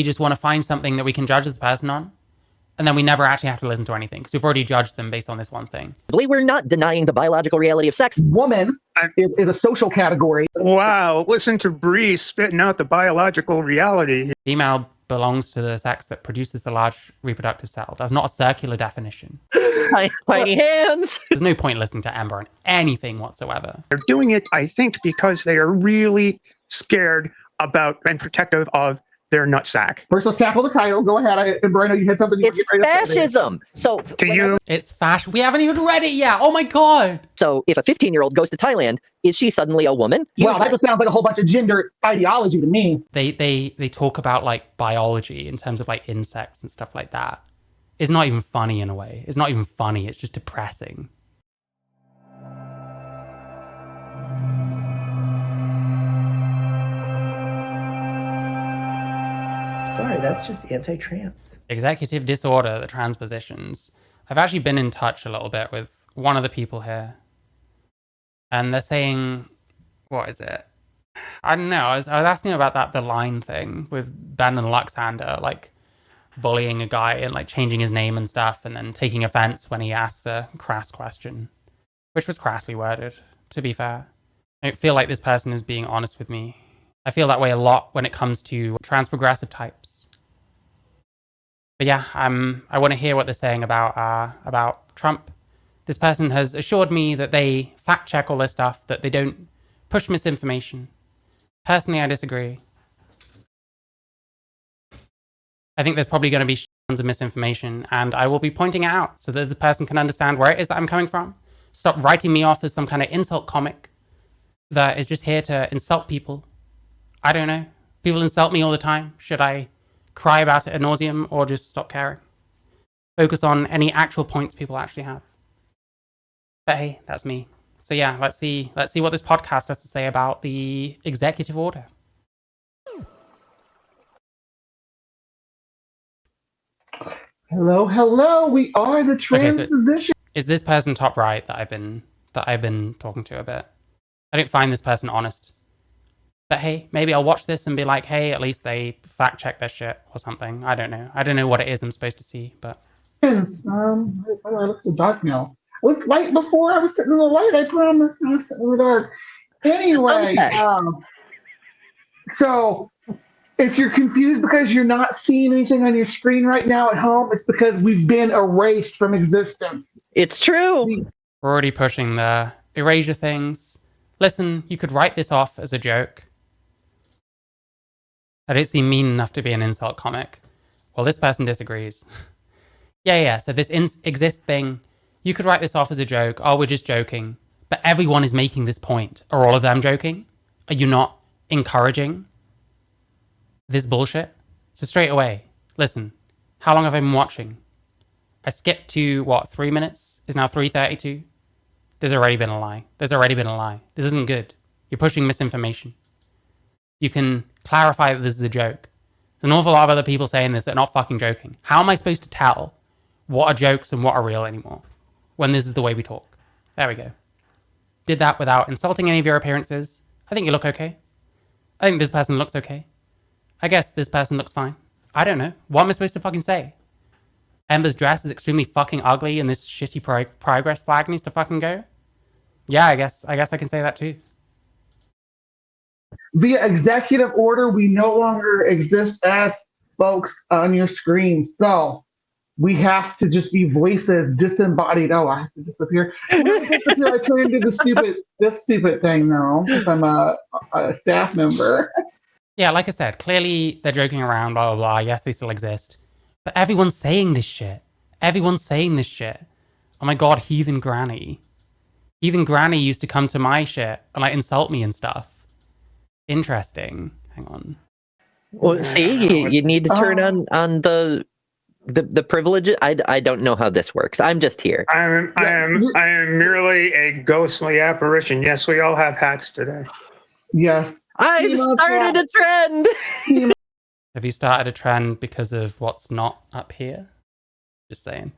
we just want to find something that we can judge this person on. And then we never actually have to listen to anything because we've already judged them based on this one thing. We're not denying the biological reality of sex. Woman is a social category. Wow, listen to Bree spitting out the biological reality. Female belongs to the sex that produces the large reproductive cell. That's not a circular definition. Tiny hands. There's no point listening to Ember on anything whatsoever. They're doing it, I think, because they are really scared about and protective of their nutsack. First, let's tackle the title. Go ahead, Ember. I know you had something. It's fascism. So To you, It's fashion. We haven't even read it yet. Oh my God. So if a 15-year-old goes to Thailand, is she suddenly a woman? Well, that just sounds like a whole bunch of gender ideology to me. They talk about like biology in terms of like insects and stuff like that. It's not even funny in a way. It's not even funny. It's just depressing. Sorry, that's just anti-trans. Executive disorder, the transpositions. I've actually been in touch a little bit with one of the people here. And they're saying, what is it? I don't know. I was asking about the line thing with Ben and Luxander, like bullying a guy and like changing his name and stuff, and then taking offense when he asks a crass question, which was crassly worded, to be fair. I don't feel like this person is being honest with me. I feel that way a lot when it comes to trans-progressive types. But yeah, I want to hear what they're saying about Trump. This person has assured me that they fact-check all this stuff, that they don't push misinformation. Personally, I disagree. I think there's probably going to be tons of misinformation, and I will be pointing it out so that the person can understand where it is that I'm coming from. Stop writing me off as some kind of insult comic that is just here to insult people. I don't know. People insult me all the time. Should I cry about it ad nauseum or just stop caring? Focus on any actual points people actually have. But hey, that's me. So yeah, let's see what this podcast has to say about the executive order. Hello. We are the transposition. Is this person top right that I've been talking to a bit? I don't find this person honest. But hey, maybe I'll watch this and be like, hey, at least they fact check their shit or something. I don't know. I don't know what it is I'm supposed to see, but. Yes, I look so dark now. It looked light before. I was sitting in the light. I promise. I was sitting in the dark. Anyway, so if you're confused because you're not seeing anything on your screen right now at home, it's because we've been erased from existence. It's true. We're already pushing the erasure things. Listen, you could write this off as a joke. I don't seem mean enough to be an insult comic. Well, this person disagrees. Yeah. So this exist thing, you could write this off as a joke. Oh, we're just joking. But everyone is making this point. Are all of them joking? Are you not encouraging this bullshit? So straight away, listen, how long have I been watching? I skipped to, 3 minutes? It's now 3:32. There's already been a lie. This isn't good. You're pushing misinformation. You can clarify that this is a joke. There's an awful lot of other people saying this that are not fucking joking. How am I supposed to tell what are jokes and what are real anymore when this is the way we talk? There we go. Did that without insulting any of your appearances. I think you look okay. I think this person looks okay. I guess this person looks fine. I don't know. What am I supposed to fucking say? Ember's dress is extremely fucking ugly and this shitty progress flag needs to fucking go? Yeah, I guess I can say that too. Via executive order, we no longer exist as folks on your screen. So we have to just be voices disembodied. Oh, I have to disappear. I turn into this stupid thing now if I'm a staff member. Yeah, like I said, clearly they're joking around, blah, blah, blah. Yes, they still exist. But everyone's saying this shit. Oh my God, Heathen Granny. Heathen Granny used to come to my shit and like insult me and stuff. Interesting. Hang on. Well, see, you need to turn on the privilege. I don't know how this works. I'm just here. I am merely a ghostly apparition. Yes, we all have hats today. Yes. I've started a trend. Have you started a trend because of what's not up here? Just saying.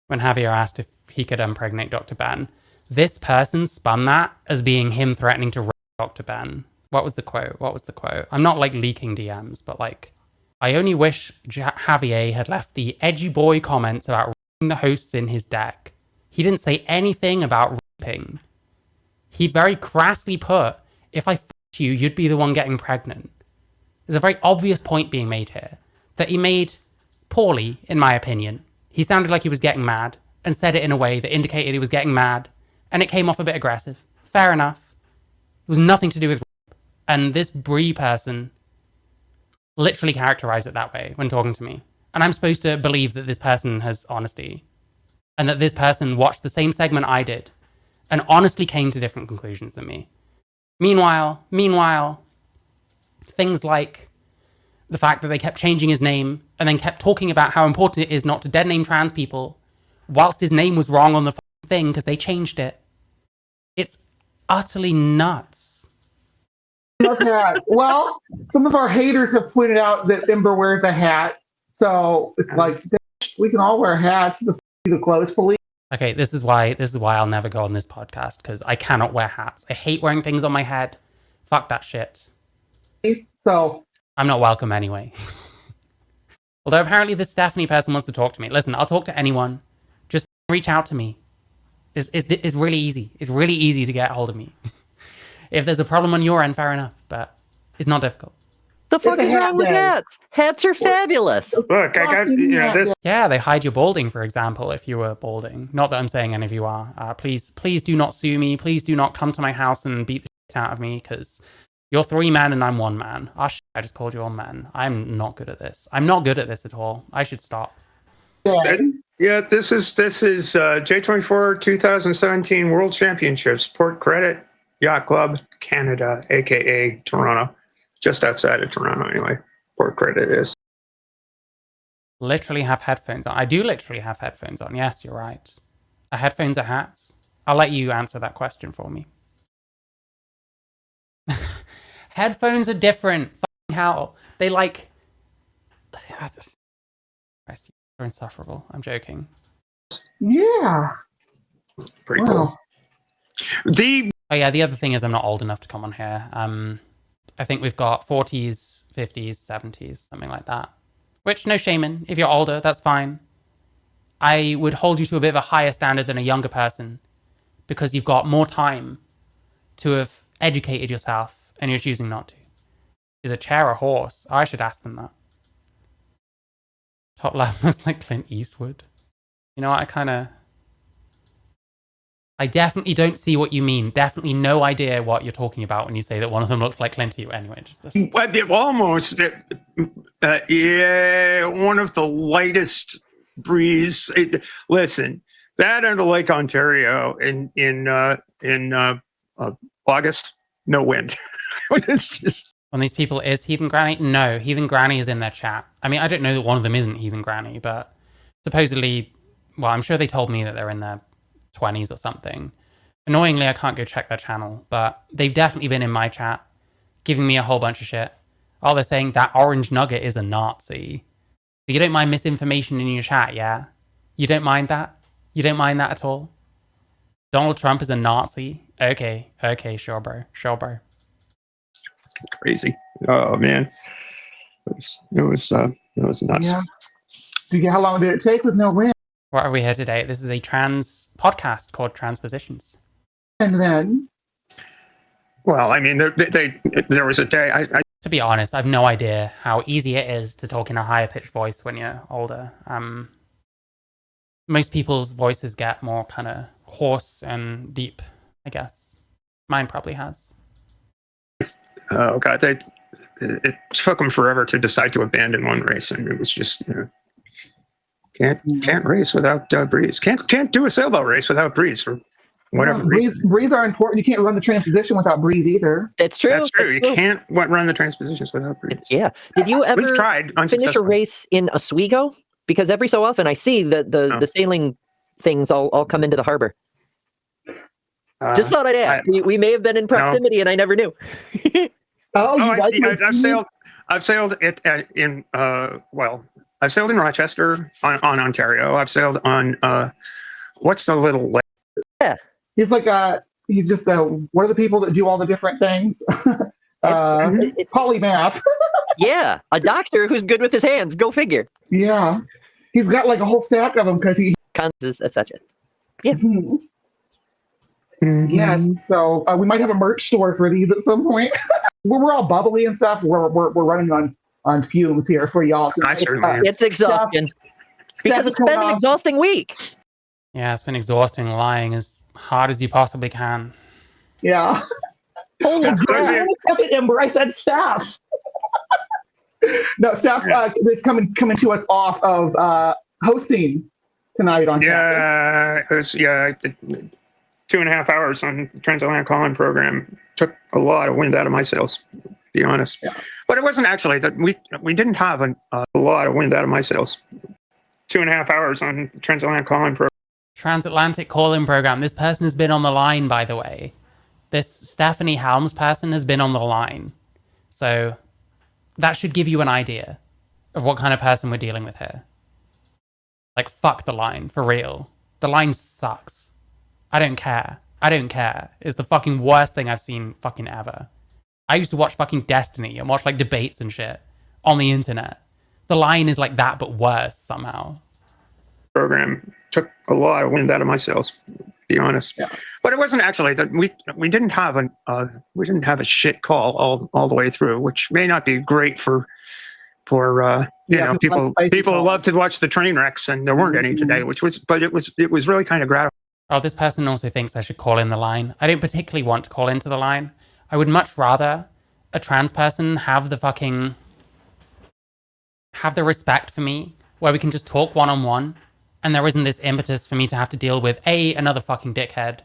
When Javier asked if he could impregnate Dr. Ben, this person spun that as being him threatening to rape Dr. Ben. What was the quote? I'm not like leaking DMs, but like, I only wish Javier had left the edgy boy comments about raping the hosts in his deck. He didn't say anything about raping. He very crassly put, if I f***ed you, you'd be the one getting pregnant. There's a very obvious point being made here that he made poorly, in my opinion. He sounded like he was getting mad and said it in a way that indicated he was getting mad, and it came off a bit aggressive. Fair enough. It was nothing to do with rape. And this Bree person literally characterized it that way when talking to me. And I'm supposed to believe that this person has honesty and that this person watched the same segment I did and honestly came to different conclusions than me. Meanwhile, things like the fact that they kept changing his name and then kept talking about how important it is not to dead name trans people whilst his name was wrong on the thing because they changed it. It's utterly nuts. Well, some of our haters have pointed out that Ember wears a hat. So it's like, we can all wear hats. The clothes police. Okay, this is why I'll never go on this podcast, because I cannot wear hats. I hate wearing things on my head. Fuck that shit. So I'm not welcome anyway. Although apparently this Stephanie person wants to talk to me. Listen, I'll talk to anyone. Just reach out to me. It's really easy. It's really easy to get a hold of me. If there's a problem on your end, fair enough, but it's not difficult. The fuck is wrong with hats? Hats are fabulous. Look, I got this. Yeah, they hide your balding, for example, if you were balding. Not that I'm saying any of you are. Please do not sue me. Please do not come to my house and beat the shit out of me, because you're 3 men and I'm 1 man. Oh, shit, I just called you all men. I'm not good at this. I'm not good at this at all. I should stop. Yeah, this is J24 2017 World Championships, Port Credit Yacht Club, Canada, aka Toronto. Just outside of Toronto, anyway. Port Credit is. Literally have headphones on. I do literally have headphones on. Yes, you're right. Are headphones or hats? I'll let you answer that question for me. Headphones are different. Fucking hell. They like... They're insufferable. I'm joking. yeah. Pretty cool. Oh yeah, the other thing is I'm not old enough to come on here. I think we've got 40s, 50s, 70s, something like that. Which, no shame in. If you're older, that's fine. I would hold you to a bit of a higher standard than a younger person because you've got more time to have educated yourself and you're choosing not to. Is a chair a horse? I should ask them that. Top left looks like Clint Eastwood. You know what, I definitely don't see what you mean. Definitely no idea what you're talking about when you say that one of them looks like Clint Eastwood. Anyway, just this. Almost. Yeah, one of the lightest breeze. Listen, that and the Lake Ontario in August, no wind. It's just... One of these people is Heathen Granny? No, Heathen Granny is in their chat. I mean, I don't know that one of them isn't Heathen Granny, but supposedly, well, I'm sure they told me that they're in their 20s or something. Annoyingly, I can't go check their channel, but they've definitely been in my chat, giving me a whole bunch of shit. Oh, they're saying that orange nugget is a Nazi. You don't mind misinformation in your chat, yeah? You don't mind that? You don't mind that at all? Donald Trump is a Nazi? Okay, sure, bro. Crazy. Oh man, it was nuts. Yeah. How long did it take with no wind? What are we here today? This is a trans podcast called Transpositions. And then, well, I mean, there was a day. To be honest, I have no idea how easy it is to talk in a higher pitched voice when you're older. Most people's voices get more kind of hoarse and deep, I guess. Mine probably has. Oh God, it took them forever to decide to abandon one race, and it was just can't race without Breeze. Can't do a sailboat race without Breeze for whatever reason. Breeze are important. You can't run the transposition without Breeze either. That's true. You can't run the transpositions without Breeze. Yeah. Did you ever We've tried finish a race in Oswego? Because every so often I see the sailing things all come into the harbor. Just thought I'd ask. We may have been in proximity and I never knew. I've sailed I've sailed in Rochester on Ontario. I've sailed on what's the little lake? Yeah. He's like he's just one of the people that do all the different things. Polymath. Yeah, a doctor who's good with his hands. Go figure. Yeah. He's got like a whole stack of them because he... etc. Yeah. Yes. So we might have a merch store for these at some point. we're all bubbly and stuff. We're running on fumes here for y'all. It's exhausting. Because it's been an exhausting week. Yeah, it's been exhausting lying as hard as you possibly can. Yeah. Holy God. Ember, I said staff. No, staff is coming to us off of hosting tonight on Saturday. It was 2.5 hours on the Transatlantic Calling program. Took a lot of wind out of my sails, to be honest. Yeah. But it wasn't actually that we didn't have a lot of wind out of my sails. 2.5 hours on the Transatlantic Calling program. Transatlantic Calling program. This person has been on the line, by the way. This Stephanie Helms person has been on the line. So that should give you an idea of what kind of person we're dealing with here. Like, fuck the line, for real. The line sucks. I don't care. It's the fucking worst thing I've seen fucking ever. I used to watch fucking Destiny and watch like debates and shit on the internet. The line is like that, but worse somehow. Program took a lot of wind out of my sails, to be honest. Yeah. But it wasn't actually that we didn't have a shit call all the way through, which may not be great for people who love to watch the train wrecks, and there weren't any today, but it was really kind of gratifying. Oh, this person also thinks I should call in the line. I don't particularly want to call into the line. I would much rather a trans person have the respect for me, where we can just talk one-on-one, and there isn't this impetus for me to have to deal with A, another fucking dickhead,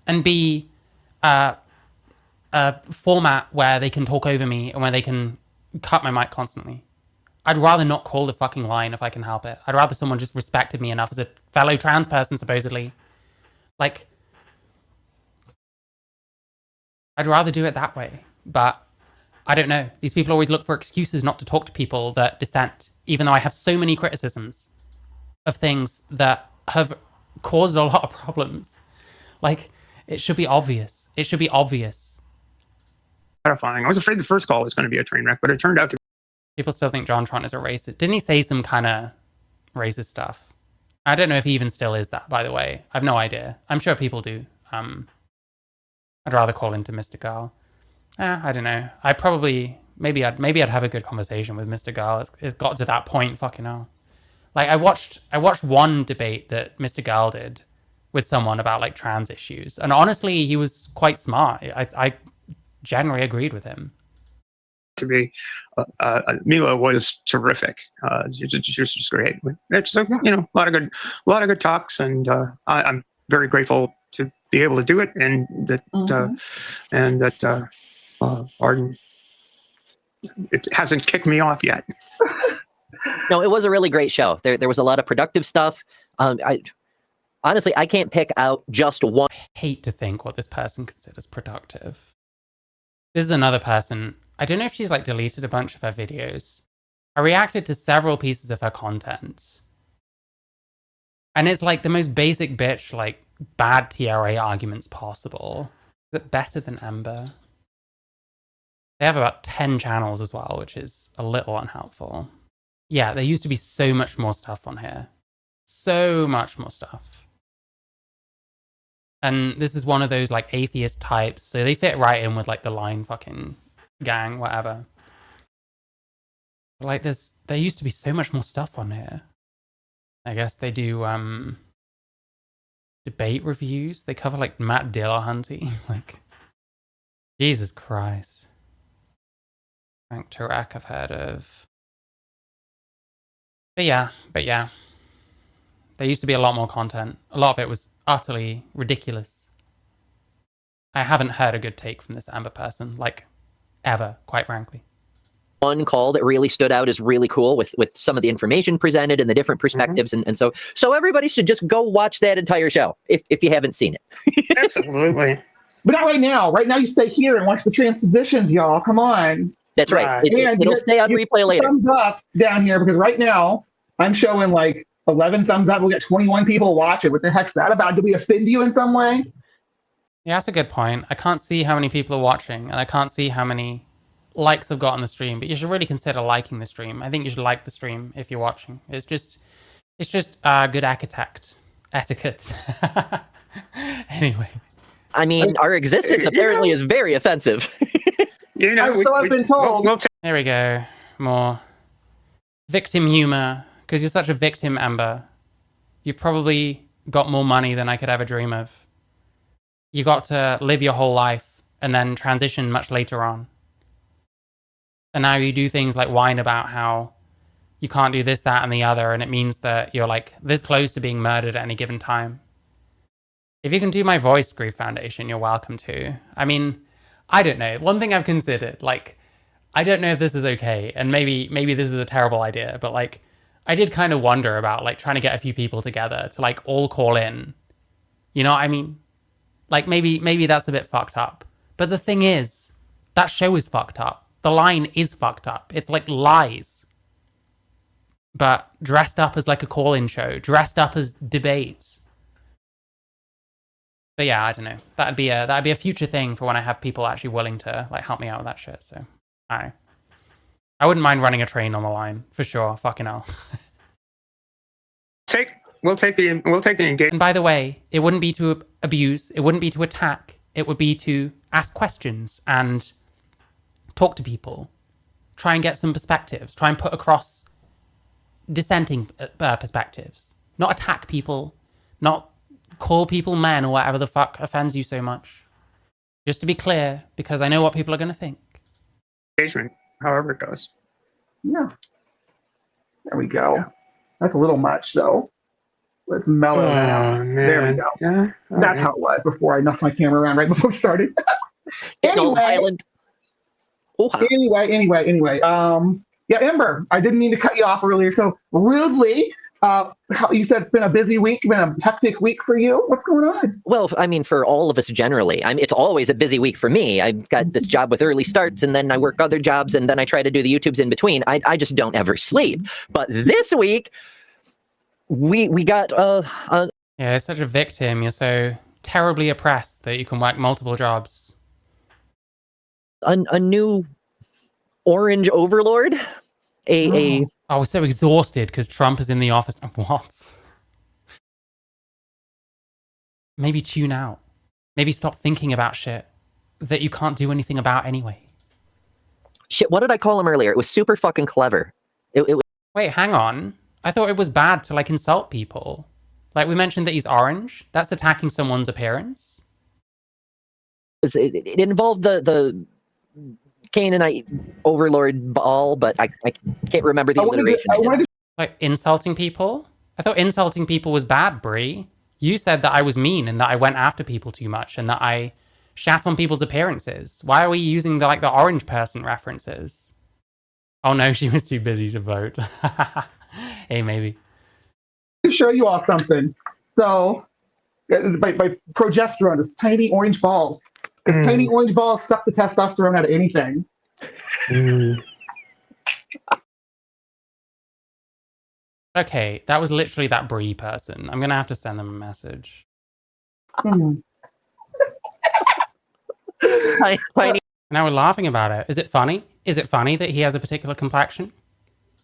and B, a format where they can talk over me and where they can cut my mic constantly. I'd rather not call the fucking line if I can help it. I'd rather someone just respected me enough as a fellow trans person, supposedly. Like, I'd rather do it that way. But I don't know. These people always look for excuses not to talk to people that dissent, even though I have so many criticisms of things that have caused a lot of problems. Like, it should be obvious. Gratifying. I was afraid the first call was going to be a train wreck, but it turned out to be. People still think JonTron is a racist. Didn't he say some kind of racist stuff? I don't know if he even still is that, by the way. I have no idea. I'm sure people do. I'd rather call into Mr. Garl. I don't know. Maybe I'd have a good conversation with Mr. Garl. It's got to that point, fucking hell. Like, I watched one debate that Mr. Garl did with someone about like trans issues, and honestly, he was quite smart. I generally agreed with him. To be, Mila was terrific. She was just great. It's a lot of good talks, and I'm very grateful to be able to do it, and that Arden, it hasn't kicked me off yet. No, it was a really great show. There was a lot of productive stuff. Honestly, I can't pick out just one. I hate to think what this person considers productive. This is another person. I don't know if she's like deleted a bunch of her videos. I reacted to several pieces of her content. And it's like the most basic bitch, like bad TRA arguments possible. But better than Ember. They have about 10 channels as well, which is a little unhelpful. Yeah, there used to be so much more stuff on here. So much more stuff. And this is one of those like atheist types, so they fit right in with like the line fucking gang, whatever. Like there used to be so much more stuff on here. I guess they do debate reviews. They cover like Matt Dillahunty. Like, Jesus Christ. Frank Turek I've heard of. But yeah. There used to be a lot more content. A lot of it was utterly ridiculous. I haven't heard a good take from this Amber person, like, ever, quite frankly. One call that really stood out is really cool with some of the information presented and the different perspectives. And so everybody should just go watch that entire show if you haven't seen it. Absolutely. But not right now. Right now you stay here and watch the transpositions, y'all. Come on. That's right. It'll stay on replay later. Thumbs up down here, because right now I'm showing like 11 thumbs up. We'll get 21 people watch it. What the heck's that about? Did we offend you in some way? Yeah, that's a good point. I can't see how many people are watching, and I can't see how many likes I've got on the stream, but you should really consider liking the stream. I think you should like the stream if you're watching. It's just good etiquette. Anyway. I mean, our existence apparently is very offensive. I've been told. There we go. More victim humor. Because you're such a victim, Amber. You've probably got more money than I could ever dream of. You got to live your whole life and then transition much later on. And now you do things like whine about how you can't do this, that, and the other, and it means that you're like this close to being murdered at any given time. If you can do my voice, Grief Foundation, you're welcome to. I mean, I don't know. One thing I've considered, like, I don't know if this is okay, and maybe this is a terrible idea, but like, I did kind of wonder about like trying to get a few people together to like all call in. You know what I mean? Like maybe that's a bit fucked up. But the thing is, that show is fucked up. The line is fucked up. It's like lies. But dressed up as like a call-in show, dressed up as debates. But yeah, I don't know. That'd be a future thing for when I have people actually willing to like help me out with that shit. So I don't know. I wouldn't mind running a train on the line for sure. Fucking hell. We'll take the engagement. And by the way, it wouldn't be to abuse. It wouldn't be to attack. It would be to ask questions and talk to people. Try and get some perspectives. Try and put across dissenting perspectives. Not attack people. Not call people men or whatever the fuck offends you so much. Just to be clear, because I know what people are going to think. Engagement, however it goes. Yeah. There we go. Yeah. That's a little much, though. Let's mellow that out. Man. There we go. Yeah. That's how it was before I knocked my camera around right before we started. Anyway. Yeah, Ember, I didn't mean to cut you off earlier so rudely. You said it's been a busy week, been a hectic week for you. What's going on? Well, I mean, for all of us generally. It's always a busy week for me. I've got this job with early starts, and then I work other jobs, and then I try to do the YouTubes in between. I just don't ever sleep. But this week, we got... Yeah, you're such a victim. You're so terribly oppressed that you can work multiple jobs. A new orange overlord? I was so exhausted because Trump is in the office. What? Maybe tune out. Maybe stop thinking about shit that you can't do anything about anyway. Shit, what did I call him earlier? It was super fucking clever. It was... Wait, hang on. I thought it was bad to, like, insult people. Like, we mentioned that he's orange. That's attacking someone's appearance. It involved the Canaanite overlord ball, but I can't remember the alliteration. Like, insulting people? I thought insulting people was bad, Brie. You said that I was mean and that I went after people too much and that I shat on people's appearances. Why are we using the orange person references? Oh no, she was too busy to vote. Hey, maybe. To show you all something. So, by progesterone, it's tiny orange balls. Because tiny orange balls suck the testosterone out of anything. Okay, that was literally that Brie person. I'm gonna have to send them a message. Tiny. Now we're laughing about it. Is it funny? Is it funny that he has a particular complexion?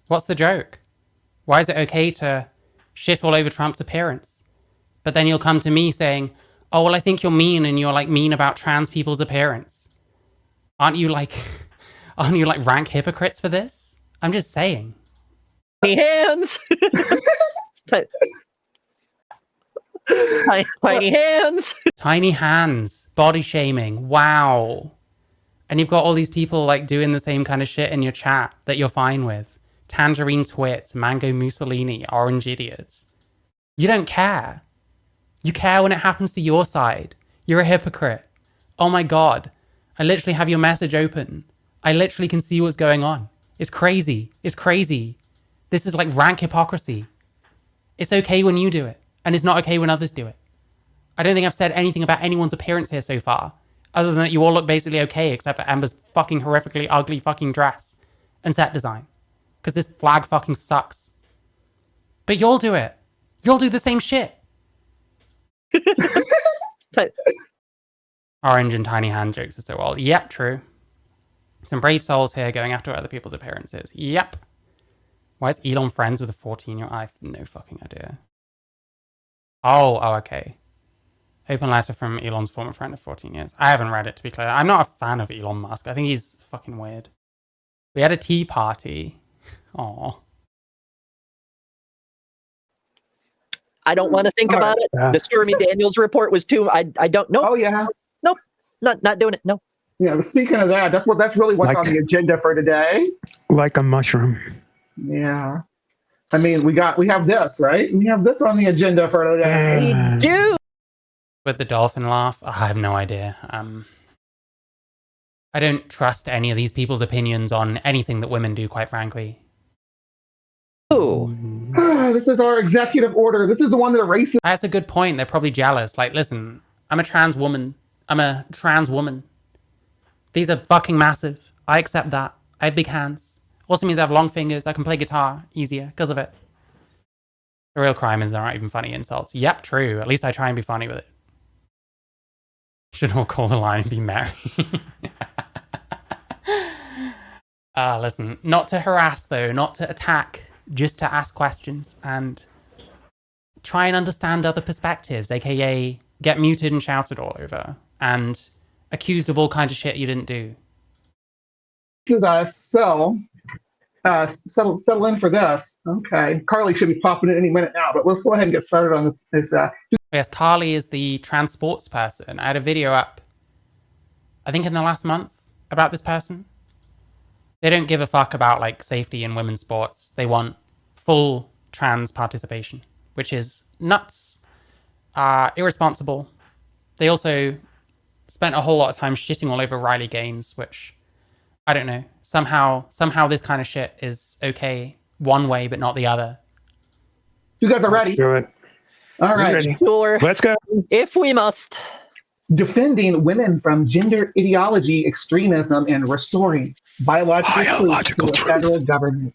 What's the joke? Why is it okay to shit all over Trump's appearance? But then you'll come to me saying, oh, well, I think you're mean and you're like mean about trans people's appearance. Aren't you like rank hypocrites for this? I'm just saying. Tiny hands. Tiny hands. Tiny hands. Body shaming. Wow. And you've got all these people like doing the same kind of shit in your chat that you're fine with. Tangerine twits, mango Mussolini, orange idiots. You don't care. You care when it happens to your side. You're a hypocrite. Oh my God. I literally have your message open. I literally can see what's going on. It's crazy. It's crazy. This is like rank hypocrisy. It's okay when you do it, and it's not okay when others do it. I don't think I've said anything about anyone's appearance here so far, other than that you all look basically okay, except for Ember's fucking horrifically ugly fucking dress and set design. Because this flag fucking sucks. But you'll do it. You'll do the same shit. Orange and tiny hand jokes are so old. Yep, true. Some brave souls here going after other people's appearances. Yep. Why is Elon friends with a 14-year-old? I have no fucking idea. Oh, okay. Open letter from Elon's former friend of 14 years. I haven't read it, to be clear. I'm not a fan of Elon Musk. I think he's fucking weird. We had a tea party. Aw. I don't want to think about it. The Stormy Daniels report was too. I don't know. Oh yeah. Nope. Not doing it. No. Yeah. Speaking of that, that's really what's on the agenda for today. Like a mushroom. Yeah. I mean, we have this, right? We have this on the agenda for today. We do. With the dolphin laugh, I have no idea. I don't trust any of these people's opinions on anything that women do, quite frankly. Ooh. This is our executive order. This is the one that erases. That's a good point. They're probably jealous. Like, listen, I'm a trans woman. These are fucking massive. I accept that. I have big hands. Also means I have long fingers. I can play guitar easier because of it. The real crime is they're not even funny insults. Yep, true. At least I try and be funny with it. Should all call the line and be merry. Listen, not to harass though, not to attack, just to ask questions and try and understand other perspectives, aka get muted and shouted all over and accused of all kinds of shit you didn't do. This is us. So settle in for this. Okay. Carly should be popping in any minute now, but let's go ahead and get started on this. Yes, Carly is the trans sports person. I had a video up, I think in the last month, about this person. They don't give a fuck about like safety in women's sports. They want full trans participation, which is nuts, irresponsible. They also spent a whole lot of time shitting all over Riley Gaines, which I don't know. Somehow this kind of shit is okay one way, but not the other. You guys are ready? Let's do it. All right. Sure. Let's go. If we must. Defending women from gender ideology, extremism, and restoring biological truth to the federal government.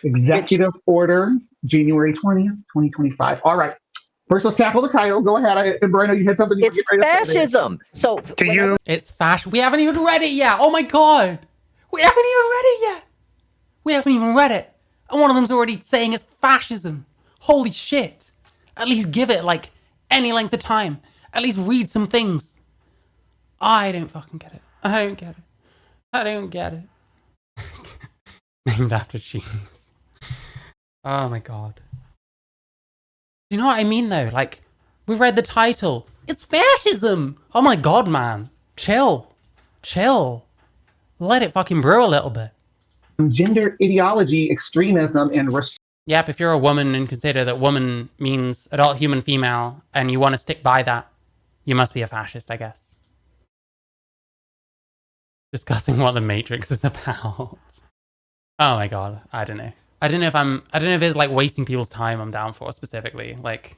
Executive Order, January 20th, 2025. All right. First, let's tackle the title. Go ahead. Breno, you had something you It's fascism. So to you. It's fashion. We haven't even read it yet. Oh my god. We haven't even read it yet. We haven't even read it. And one of them's already saying it's fascism. Holy shit. At least give it like any length of time. At least read some things. I don't fucking get it. I don't get it. Named after cheese. Oh my god. You know what I mean though? Like, we've read the title. It's fascism. Oh my god, man. Chill. Let it fucking brew a little bit. Gender ideology, extremism, and Yep, if you're a woman and consider that woman means adult human female and you want to stick by that, you must be a fascist, I guess. Discussing what the Matrix is about. Oh my god, I don't know. I don't know if it's like wasting people's time I'm down for specifically. Like,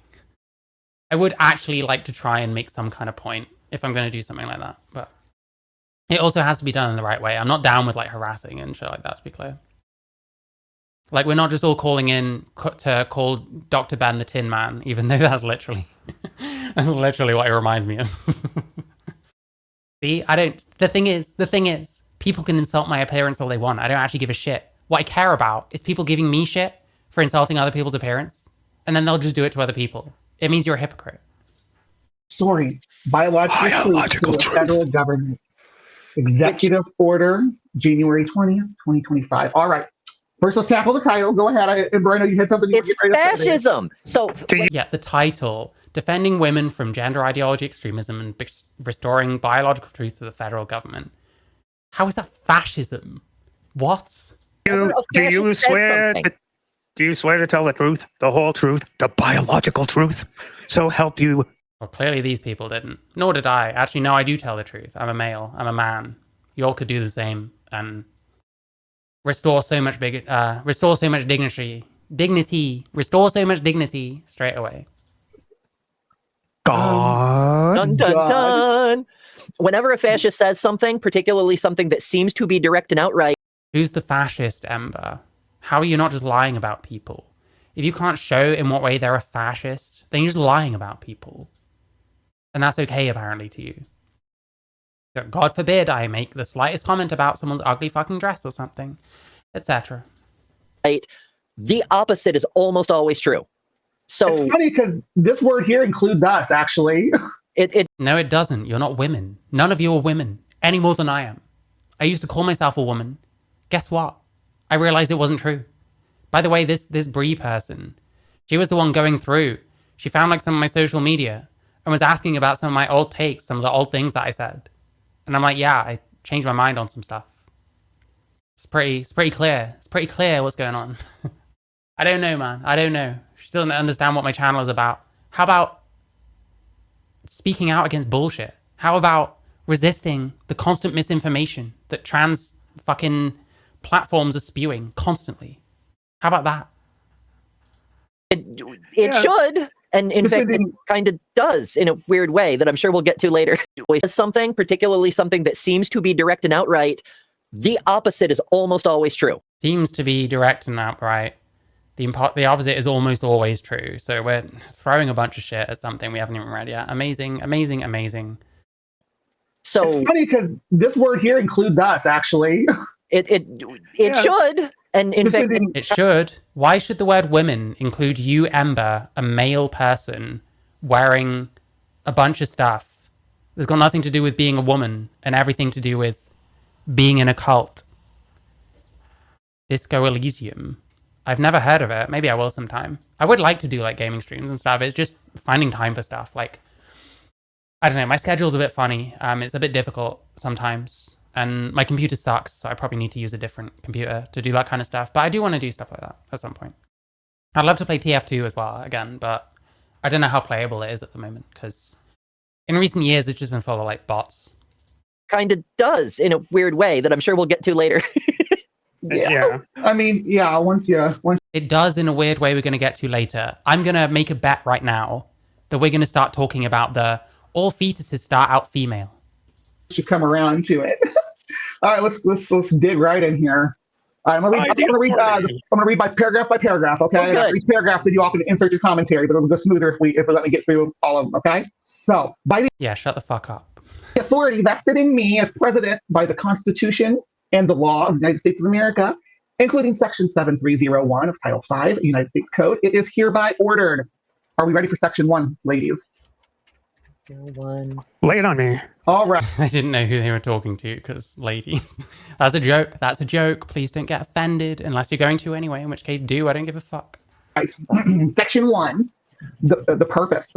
I would actually like to try and make some kind of point if I'm going to do something like that, but it also has to be done in the right way. I'm not down with like harassing and shit like that, to be clear. Like, we're not just all calling in to call Dr. Ben the Tin Man, even though that's literally what it reminds me of. See, the thing is, people can insult my appearance all they want. I don't actually give a shit. What I care about is people giving me shit for insulting other people's appearance, and then they'll just do it to other people. It means you're a hypocrite. Story, biological truth to the federal government. Executive Order, January 20th, 2025. All right. First, let's tackle the title. Go ahead. Breno, you had something you It's fascism. So yeah, the title, Defending Women from Gender Ideology Extremism and Restoring Biological Truth to the Federal Government. How is that fascism? What? Do you swear to tell the truth, the whole truth, the biological truth? So help you. Well, clearly these people didn't. Nor did I. Actually, no, I do tell the truth. I'm a male. I'm a man. You all could do the same and restore so much dignity straight away. God. Dun, dun, dun. Whenever a fascist says something, particularly something that seems to be direct and outright. Who's the fascist, Ember? How are you not just lying about people? If you can't show in what way they're a fascist, then you're just lying about people. And that's okay, apparently, to you. God forbid I make the slightest comment about someone's ugly fucking dress or something, etc. Right? The opposite is almost always true. So It's funny because this word here includes us, actually. No, it doesn't. You're not women. None of you are women, any more than I am. I used to call myself a woman. Guess what? I realized it wasn't true. By the way, this Brie person, she was the one going through. She found like some of my social media and was asking about some of my old takes, some of the old things that I said. And I'm like, yeah, I changed my mind on some stuff. It's pretty clear. It's pretty clear what's going on. I don't know, man. I don't know. She doesn't understand what my channel is about. How about speaking out against bullshit? How about resisting the constant misinformation that trans fucking platforms are spewing constantly? How about that? it should, and in fact, it kind of does in a weird way that I'm sure we'll get to later. Something, particularly something that seems to be direct and outright, the opposite is almost always true. Seems to be direct and outright. The opposite is almost always true. So we're throwing a bunch of shit at something we haven't even read yet. Amazing, amazing, amazing. So it's funny because this word here includes us, actually. It should, and in fact, it should. Why should the word women include you, Ember, a male person wearing a bunch of stuff that's got nothing to do with being a woman and everything to do with being in a cult? Disco Elysium. I've never heard of it. Maybe I will sometime. I would like to do like gaming streams and stuff. It's just finding time for stuff. Like, I don't know. My schedule's a bit funny. It's a bit difficult sometimes. And my computer sucks, so I probably need to use a different computer to do that kind of stuff. But I do want to do stuff like that at some point. I'd love to play TF2 as well, again, but I don't know how playable it is at the moment, because in recent years, it's just been full of like bots. Kind of does in a weird way that I'm sure we'll get to later. Yeah. I mean, yeah, once It does in a weird way we're going to get to later. I'm going to make a bet right now that we're going to start talking about all fetuses start out female. should come around to it. All right, let's dig right in here. All right, I'm gonna read by paragraph, okay? Oh, good. Each paragraph that you all can insert your commentary, but it'll go smoother if we let me get through all of them, okay? So, by the Yeah, shut the fuck up. authority vested in me as president by the Constitution and the law of the United States of America, including Section 7301 of Title V, United States Code, it is hereby ordered. Are we ready for Section 1, ladies? 01. Lay it on me. All right. I didn't know who they were talking to, because ladies. That's a joke. That's a joke. Please don't get offended, unless you're going to anyway, in which case do. I don't give a fuck. Section 1, the purpose.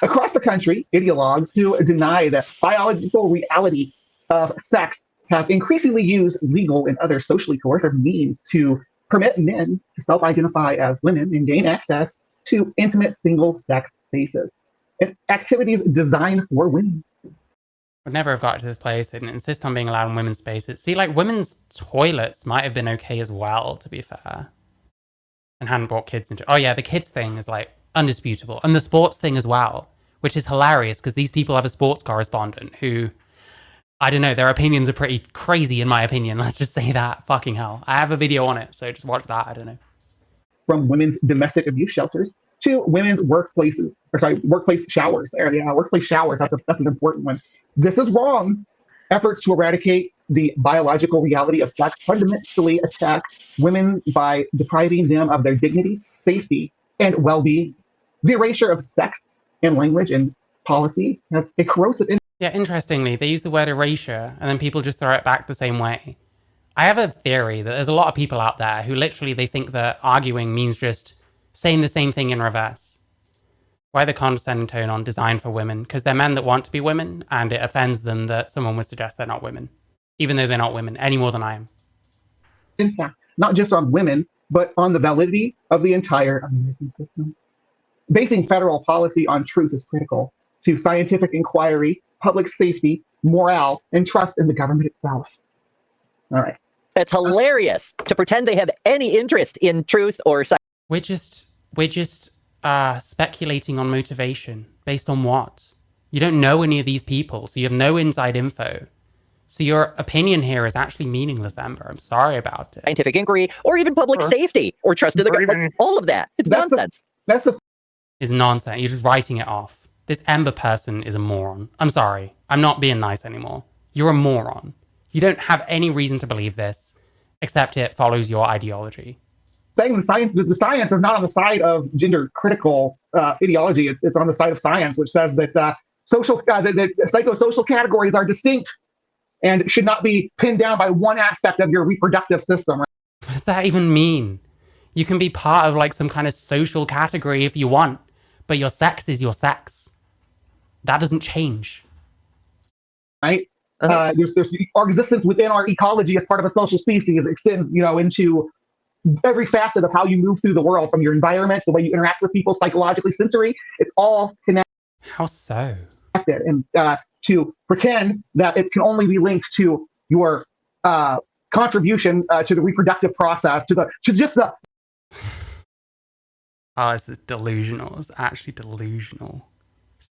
Across the country, ideologues who deny the biological reality of sex have increasingly used legal and other socially coercive means to permit men to self-identify as women and gain access to intimate single-sex spaces and activities designed for women. Would never have got to this place. They didn't insist on being allowed in women's spaces. See, like, women's toilets might have been okay as well, to be fair. And hadn't brought kids into... Oh, yeah, the kids thing is, like, undisputable. And the sports thing as well, which is hilarious, because these people have a sports correspondent who... I don't know, their opinions are pretty crazy, in my opinion. Let's just say that. Fucking hell. I have a video on it, so just watch that. I don't know. From women's domestic abuse shelters to women's workplace showers. Workplace showers. That's an important one. This is wrong. Efforts to eradicate the biological reality of sex fundamentally attack women by depriving them of their dignity, safety, and well-being. The erasure of sex in language and policy has a corrosive impact. Yeah, interestingly, they use the word erasure, and then people just throw it back the same way. I have a theory that there's a lot of people out there who literally they think that arguing means just saying the same thing in reverse. Why the condescending tone on designed for women? Because they're men that want to be women, and it offends them that someone would suggest they're not women, even though they're not women any more than I am. Impact, not just on women, but on the validity of the entire American system. Basing federal policy on truth is critical to scientific inquiry, public safety, morale, and trust in the government itself. All right. That's hilarious to pretend they have any interest in truth or science. We're just speculating on motivation based on what? You don't know any of these people, so you have no inside info. So your opinion here is actually meaningless, Amber. I'm sorry about it. Scientific inquiry, or even public safety, or trust in the government. All of that. It's nonsense. Is nonsense. You're just writing it off. This Ember person is a moron. I'm sorry. I'm not being nice anymore. You're a moron. You don't have any reason to believe this, except it follows your ideology. Saying the science is not on the side of gender critical ideology. It's on the side of science, which says that that psychosocial categories are distinct and should not be pinned down by one aspect of your reproductive system. What does that even mean? You can be part of like some kind of social category if you want, but your sex is your sex. That doesn't change. Right? There's our existence within our ecology as part of a social species extends, into every facet of how you move through the world, from your environment, the way you interact with people, psychologically, sensory. It's all connected. How so? And to pretend that it can only be linked to your contribution to the reproductive process, to just the. Oh, this is delusional. It's actually delusional.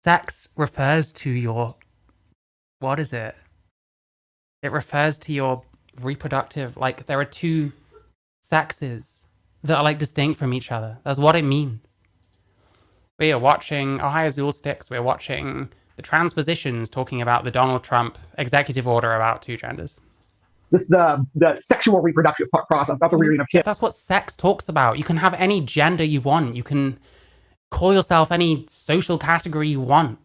Sex refers to your... What is it? It refers to your reproductive... Like, there are two sexes that are, like, distinct from each other. That's what it means. We are watching Ohio Zool Sticks. We're watching the transpositions talking about the Donald Trump executive order about two genders. This the sexual reproductive process, not the rearing of kids. That's what sex talks about. You can have any gender you want. You can call yourself any social category you want.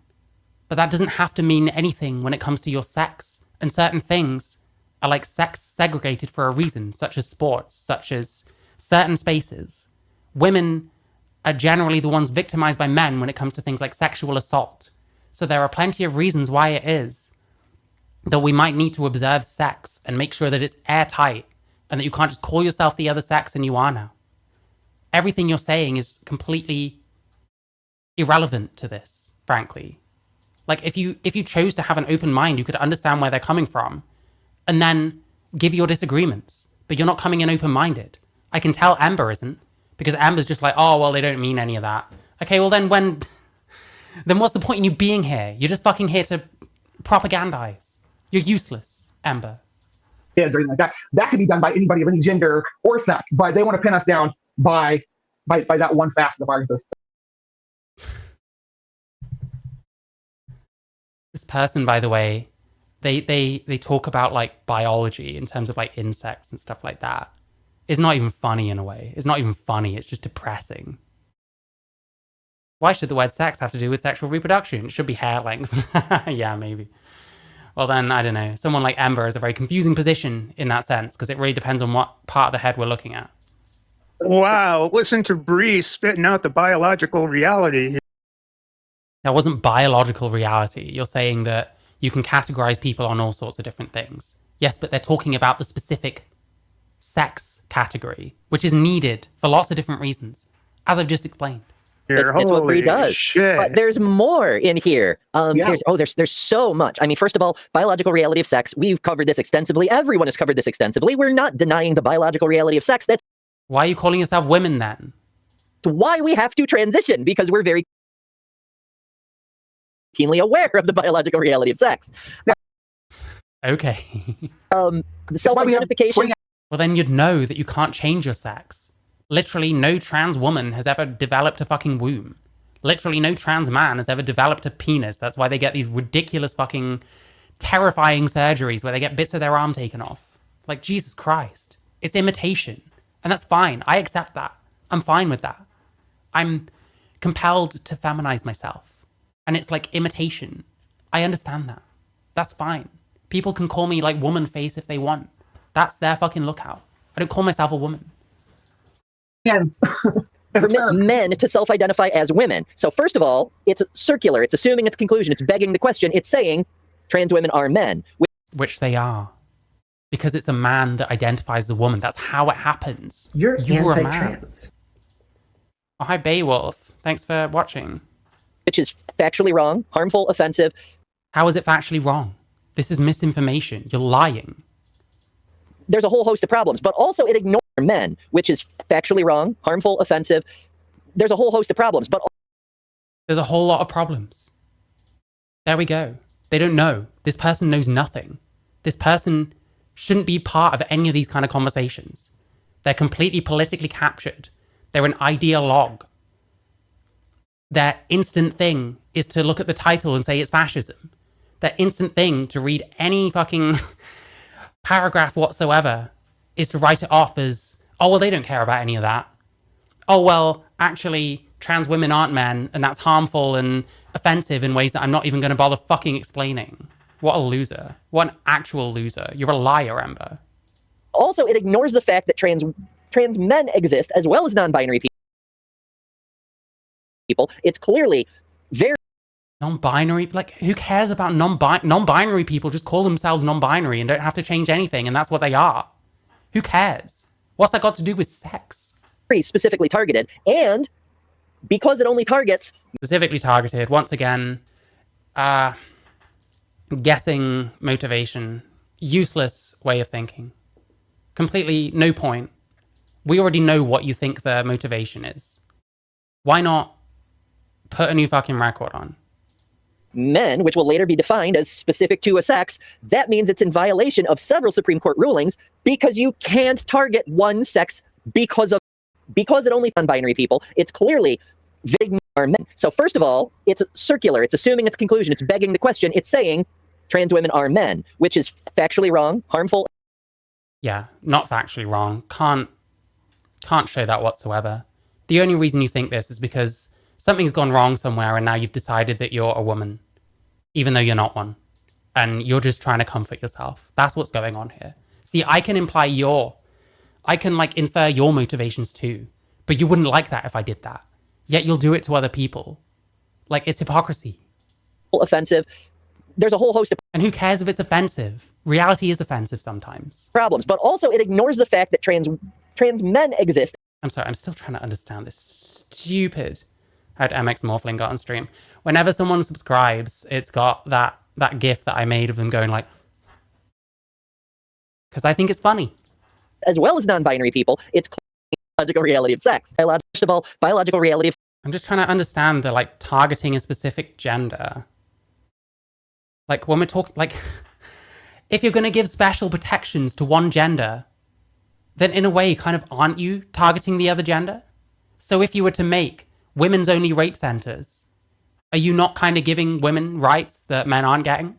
But that doesn't have to mean anything when it comes to your sex. And certain things are like sex segregated for a reason, such as sports, such as certain spaces. Women are generally the ones victimized by men when it comes to things like sexual assault. So there are plenty of reasons why it is that we might need to observe sex and make sure that it's airtight and that you can't just call yourself the other sex and you are now. Everything you're saying is completely irrelevant to this, frankly. Like, if you chose to have an open mind, you could understand where they're coming from and then give your disagreements. But you're not coming in open-minded. I can tell Amber isn't, because Amber's just like, oh, well, they don't mean any of that. Okay, well, then then what's the point in you being here? You're just fucking here to propagandize. You're useless, Amber. Yeah, like that. That can be done by anybody of any gender or sex, but they want to pin us down by that one facet of our existence. This person, by the way, they talk about like biology in terms of like insects and stuff like that. It's not even funny in a way. It's not even funny. It's just depressing. Why should the word sex have to do with sexual reproduction? It should be hair length. Yeah, maybe. Well, then, I don't know. Someone like Amber is a very confusing position in that sense, because it really depends on what part of the head we're looking at. Wow, listen to Bree spitting out the biological reality here. That wasn't biological reality. You're saying that you can categorize people on all sorts of different things. Yes, but they're talking about the specific sex category, which is needed for lots of different reasons, as I've just explained. It's what Bree does. Shit. But there's more in here. There's so much. I mean, first of all, biological reality of sex. We've covered this extensively. Everyone has covered this extensively. We're not denying the biological reality of sex. That's Why are you calling yourself women then? why we have to transition, because we're very keenly aware of the biological reality of sex. Okay. Self-identification. Well, then you'd know that you can't change your sex. Literally no trans woman has ever developed a fucking womb. Literally no trans man has ever developed a penis. That's why they get these ridiculous fucking terrifying surgeries where they get bits of their arm taken off. Like, Jesus Christ. It's imitation. And that's fine. I accept that. I'm fine with that. I'm compelled to feminize myself. And it's like imitation. I understand that. That's fine. People can call me like woman face if they want. That's their fucking lookout. I don't call myself a woman. Permit men to self-identify as women. So first of all, it's circular. It's assuming its conclusion. It's begging the question. It's saying trans women are men. Which they are. Because it's a man that identifies as a woman. That's how it happens. You're You are a man. anti-trans. Oh, hi, Beowulf. Thanks for watching. Which is factually wrong, harmful, offensive. How is it factually wrong? This is misinformation. You're lying. There's a whole host of problems, but also it ignores men, which is factually wrong, harmful, offensive. There's a whole host of problems, but There's a whole lot of problems. There we go. They don't know. This person knows nothing. This person shouldn't be part of any of these kind of conversations. They're completely politically captured. They're an ideologue. Their instant thing is to look at the title and say it's fascism. Their instant thing to read any fucking paragraph whatsoever is to write it off as, oh, well, they don't care about any of that. Oh, well, actually, trans women aren't men, and that's harmful and offensive in ways that I'm not even going to bother fucking explaining. What a loser. What an actual loser. You're a liar, Ember. Also, it ignores the fact that trans men exist as well as non-binary people. It's clearly very Non-binary? Like, who cares about non-binary people? Just call themselves non-binary and don't have to change anything, and that's what they are. Who cares? What's that got to do with sex? specifically targeted, and because it only targets Specifically targeted, once again, guessing motivation, useless way of thinking. Completely no point. We already know what you think their motivation is. Why not put a new fucking record on? men, which will later be defined as specific to a sex, that means it's in violation of several Supreme Court rulings because you can't target one sex because it only non-binary people. It's clearly vague are men. So first of all, it's circular. It's assuming its conclusion. It's begging the question. It's saying trans women are men, which is factually wrong, harmful. Yeah, not factually wrong. Can't show that whatsoever. The only reason you think this is because something's gone wrong somewhere and now you've decided that you're a woman, even though you're not one. And you're just trying to comfort yourself. That's what's going on here. See, I can infer your motivations too, but you wouldn't like that if I did that. Yet you'll do it to other people. Like, it's hypocrisy. Offensive. There's a whole host of And who cares if it's offensive? Reality is offensive sometimes. problems, but also it ignores the fact that trans men exist. I'm sorry, I'm still trying to understand this stupid how MX Morphling got on stream. Whenever someone subscribes, it's got that gif that I made of them going like, because I think it's funny. As well as non-binary people, it's biological reality of sex. Biological reality of I'm just trying to understand the like targeting a specific gender. Like when we're talking, like, if you're going to give special protections to one gender, then in a way, kind of aren't you targeting the other gender? So if you were to make women's only rape centers, are you not kind of giving women rights that men aren't getting?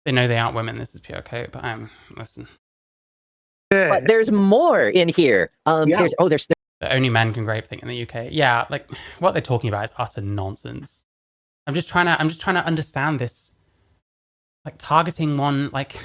They know they aren't women. This is pure code, but listen. But there's more in here. Yeah. There's The only men can rape thing in the UK. Yeah, like what they're talking about is utter nonsense. I'm just trying to understand this, like targeting one, like.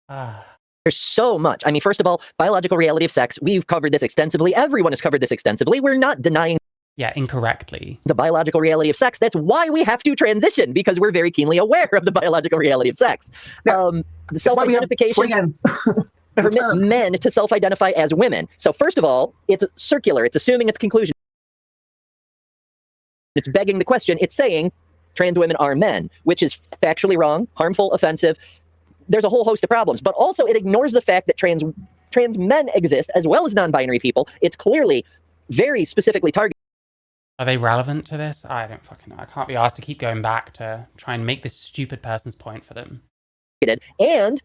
There's so much. I mean, first of all, biological reality of sex. We've covered this extensively. Everyone has covered this extensively. We're not denying. Yeah, incorrectly. The biological reality of sex. That's why we have to transition, because we're very keenly aware of the biological reality of sex. The self-identification permit men to self-identify as women. So first of all, it's circular. It's assuming its conclusion. It's begging the question. It's saying trans women are men, which is factually wrong, harmful, offensive. There's a whole host of problems, but also it ignores the fact that trans men exist as well as non-binary people. It's clearly very specifically targeted. Are they relevant to this? I don't fucking know. I can't be asked to keep going back to try and make this stupid person's point for them. And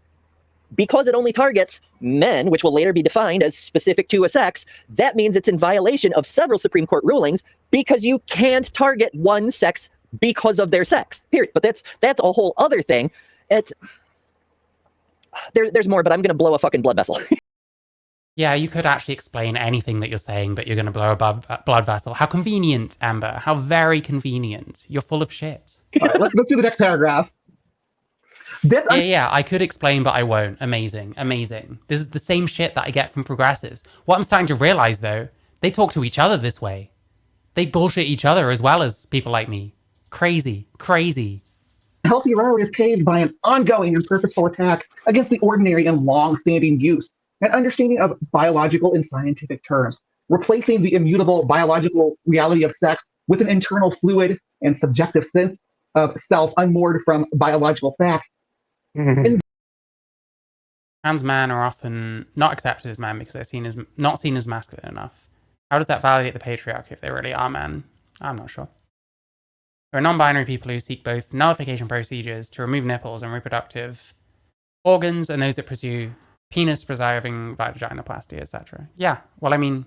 because it only targets men, which will later be defined as specific to a sex, that means it's in violation of several Supreme Court rulings because you can't target one sex because of their sex, period. But that's a whole other thing. There's more, but I'm going to blow a fucking blood vessel. Yeah, you could actually explain anything that you're saying, but you're going to blow a blood vessel. How convenient, Amber. How very convenient. You're full of shit. All right, let's do the next paragraph. Yeah, I could explain, but I won't. Amazing. This is the same shit that I get from progressives. What I'm starting to realize, though, they talk to each other this way. They bullshit each other as well as people like me. Crazy. Healthy reality is paved by an ongoing and purposeful attack against the ordinary and long-standing use and understanding of biological and scientific terms, replacing the immutable biological reality of sex with an internal fluid and subjective sense of self unmoored from biological facts. Mhm. Trans men are often not accepted as men because they're not seen as masculine enough. How does that validate the patriarchy if they really are men? I'm not sure. There are non-binary people who seek both nullification procedures to remove nipples and reproductive organs, and those that pursue penis-preserving vaginoplasty, etc. Yeah, well, I mean,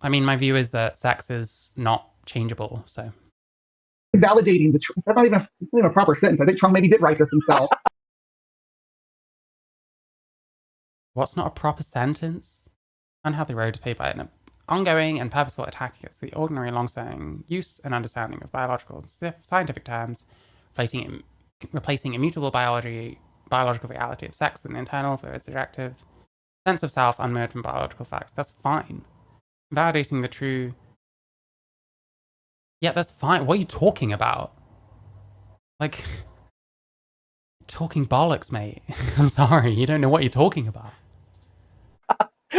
my view is that sex is not changeable. So Validating the truth. That's not even a proper sentence. I think Trump maybe did write this himself. what's not a proper sentence? Unhealthy road is paid by an ongoing and purposeful attack against the ordinary long-standing use and understanding of biological and scientific terms, replacing immutable biological reality of sex with an internal, fluid, subjective sense of self unmoored from biological facts. That's fine. Validating the true... Yeah, that's fine. What are you talking about? Like, talking bollocks, mate. I'm sorry, you don't know what you're talking about.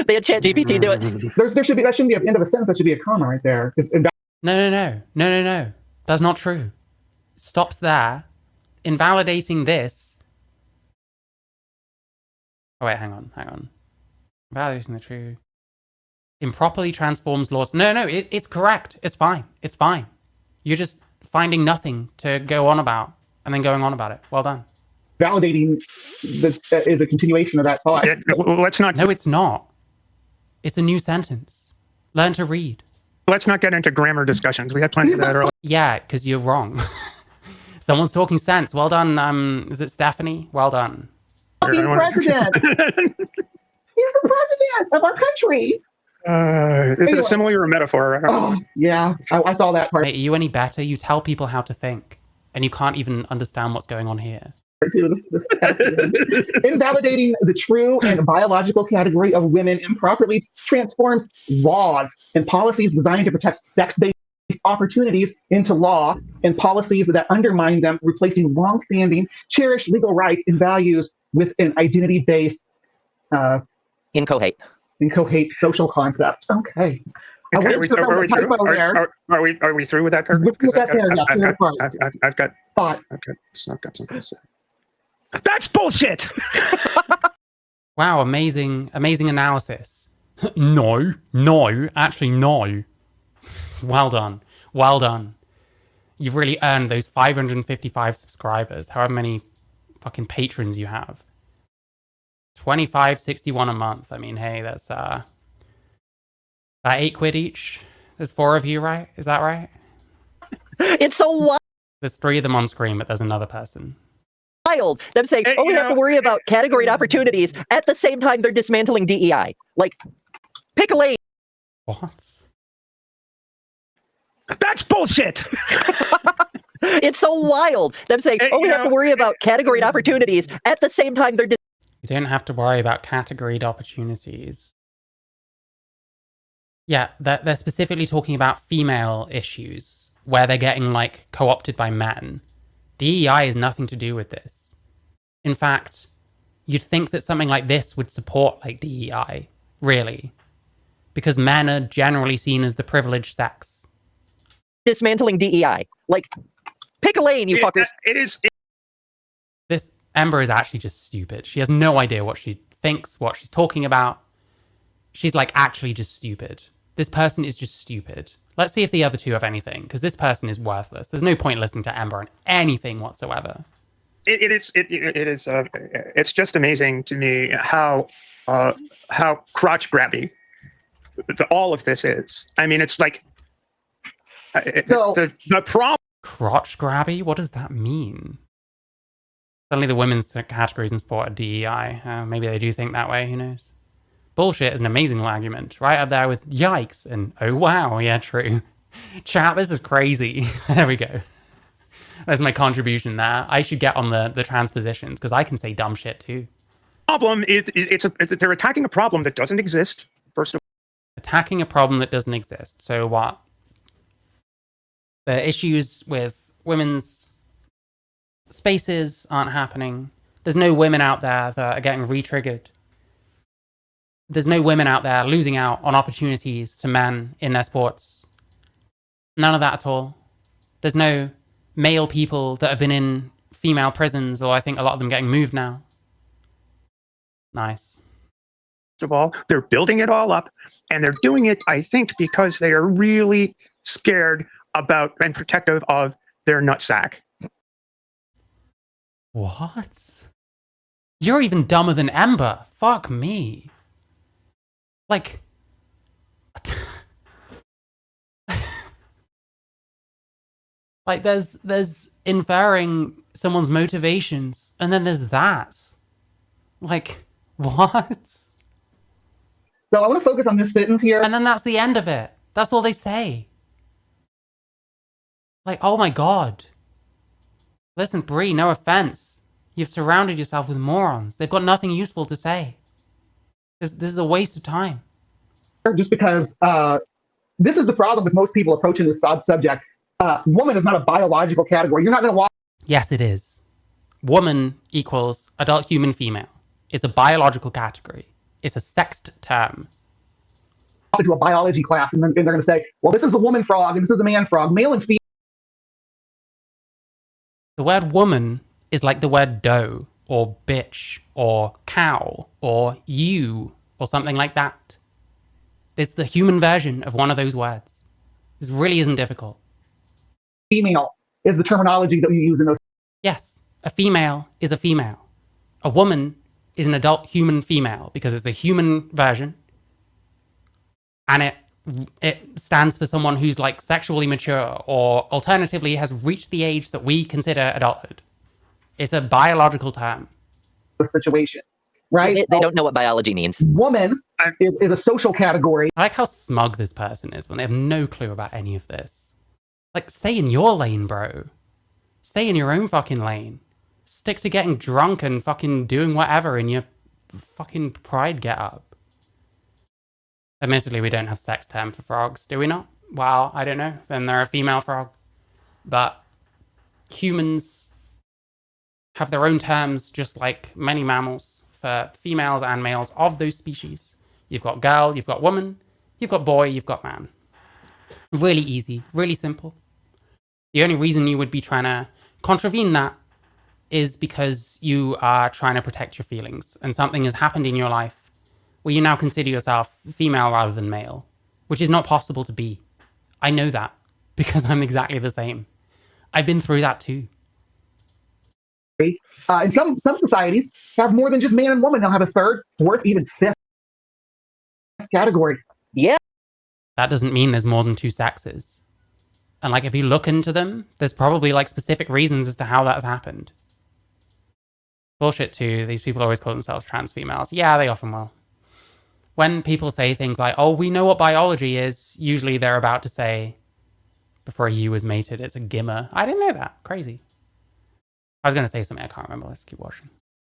They had ChatGPT do it. That shouldn't be an end of a sentence. That should be a comma right there. No. That's not true. It stops there. Invalidating this. Oh wait, hang on. Invalidating the true. Improperly transforms laws. No, it's correct. It's fine. You're just finding nothing to go on about and then going on about it. Well done. Validating is a continuation of that thought. Let's not. No, it's not. It's a new sentence. Learn to read. Let's not get into grammar discussions. We had plenty of that earlier. Yeah, because you're wrong. Someone's talking sense. Well done. Is it Stephanie? Well done. Fucking president. He's the president of our country. Is it a simile or a metaphor? Oh, yeah, I saw that part. Hey, are you any better? You tell people how to think, and you can't even understand what's going on here. Invalidating the true and biological category of women improperly transforms laws and policies designed to protect sex-based opportunities into law and policies that undermine them, replacing long-standing, cherished legal rights and values with an identity-based Incohate social concept. Okay. Are we through with that paragraph? With that paragraph, I've got thought. Okay, so I've got something to say. That's bullshit. Wow, amazing analysis. No, actually no. Well done. You've really earned those 555 subscribers, however many fucking patrons you have. 25.61 a month. I mean, hey, that's about £8 each. There's 4 of you, right? Is that right? It's so wild. There's 3 of them on screen, but there's another person. Them saying, we have to worry about categoried opportunities at the same time they're dismantling DEI. Like, pick a lane. What? That's bullshit. It's so wild. Them saying, we have to worry about categoried opportunities at the same time they're You don't have to worry about categoried opportunities. Yeah, they're specifically talking about female issues where they're getting, like, co-opted by men. DEI has nothing to do with this. In fact, you'd think that something like this would support, like, DEI, really. Because men are generally seen as the privileged sex. dismantling DEI. Like, pick a lane, you fuckers. This Ember is actually just stupid. She has no idea what she thinks, what she's talking about. She's, like, actually just stupid. This person is just stupid. Let's see if the other two have anything, because this person is worthless. There's no point listening to Ember on anything whatsoever. It's just amazing to me how crotch grabby all of this is. I mean, it's like the problem. Crotch grabby? What does that mean? Suddenly the women's categories in sport are DEI. Maybe they do think that way, who knows? Bullshit is an amazing argument, right up there with yikes and oh wow, yeah, true. Chat, this is crazy. There we go. That's my contribution there. I should get on the transpositions because I can say dumb shit too. Problem they're attacking a problem that doesn't exist. First of all, attacking a problem that doesn't exist. So what? The issues with women's spaces aren't happening. There's no women out there that are getting re-triggered. There's no women out there losing out on opportunities to men in their sports. None of that at all. There's no male people that have been in female prisons, or I think a lot of them getting moved now. Nice. First of all, they're building it all up, and they're doing it, I think, because they are really scared about and protective of their nutsack. What? You're even dumber than Ember. Fuck me. Like, Like there's inferring someone's motivations, and then there's that. Like, what? So I want to focus on this sentence here. And then that's the end of it. That's all they say. Like, oh my god. Listen, Bree, no offense. You've surrounded yourself with morons. They've got nothing useful to say. This is a waste of time. Just because this is the problem with most people approaching this subject. Woman is not a biological category. You're not going to walk Yes, it is. Woman equals adult human female. It's a biological category. It's a sexed term. into a biology class and they're going to say, well, this is the woman frog and this is the man frog, male and female. The word woman is like the word doe or bitch or cow or you or something like that. It's the human version of one of those words. This really isn't difficult. Female is the terminology that you use in those. Yes, a female is a female. A woman is an adult human female because it's the human version. And it stands for someone who's like sexually mature or alternatively has reached the age that we consider adulthood. It's a biological term. Situation, right? They don't know what biology means. Woman is a social category. I like how smug this person is when they have no clue about any of this. Like, stay in your lane, bro. Stay in your own fucking lane. Stick to getting drunk and fucking doing whatever in your fucking pride get up. Admittedly, we don't have sex term for frogs, do we not? Well, I don't know. Then they're a female frog. But humans have their own terms, just like many mammals, for females and males of those species. You've got girl, you've got woman, you've got boy, you've got man. Really easy, really simple. The only reason you would be trying to contravene that is because you are trying to protect your feelings and something has happened in your life where you now consider yourself female rather than male, which is not possible to be. I know that because I'm exactly the same. I've been through that too. And some societies have more than just man and woman. They'll have a third, fourth, even fifth category. Yeah. That doesn't mean there's more than two sexes. And like, if you look into them, there's probably like specific reasons as to how that's happened. Bullshit too. These people always call themselves trans females. Yeah, they often will. When people say things like, oh, we know what biology is, usually they're about to say, before a ewe is mated, it's a gimmer. I didn't know that. Crazy. I was going to say something. I can't remember. Let's keep watching.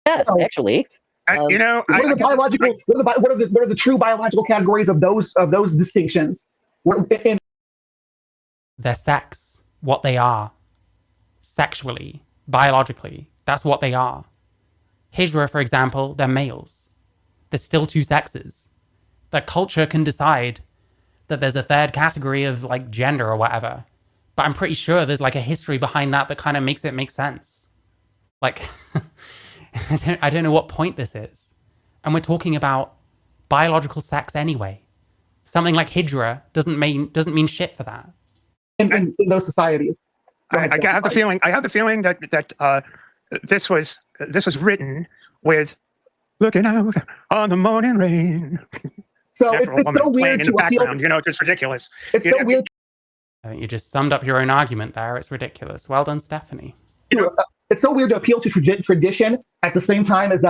Yes, actually. You know, What are the biological? What are the true biological categories of those distinctions? Their sex, what they are, sexually, biologically, that's what they are. Hijra, for example, they're males. There's still two sexes. That culture can decide that there's a third category of like gender or whatever. But I'm pretty sure there's like a history behind that kind of makes it make sense. Like, I don't know what point this is. And we're talking about biological sex anyway. Something like Hijra doesn't mean shit for that. In those societies. I have the feeling. I have the feeling that this was written with "Looking Out on the Morning Rain." So it's so weird in to the background. appeal. You know, it's ridiculous. It's so weird. I think you just summed up your own argument there. It's ridiculous. Well done, Stephanie. It's so weird to appeal to tradition at the same time as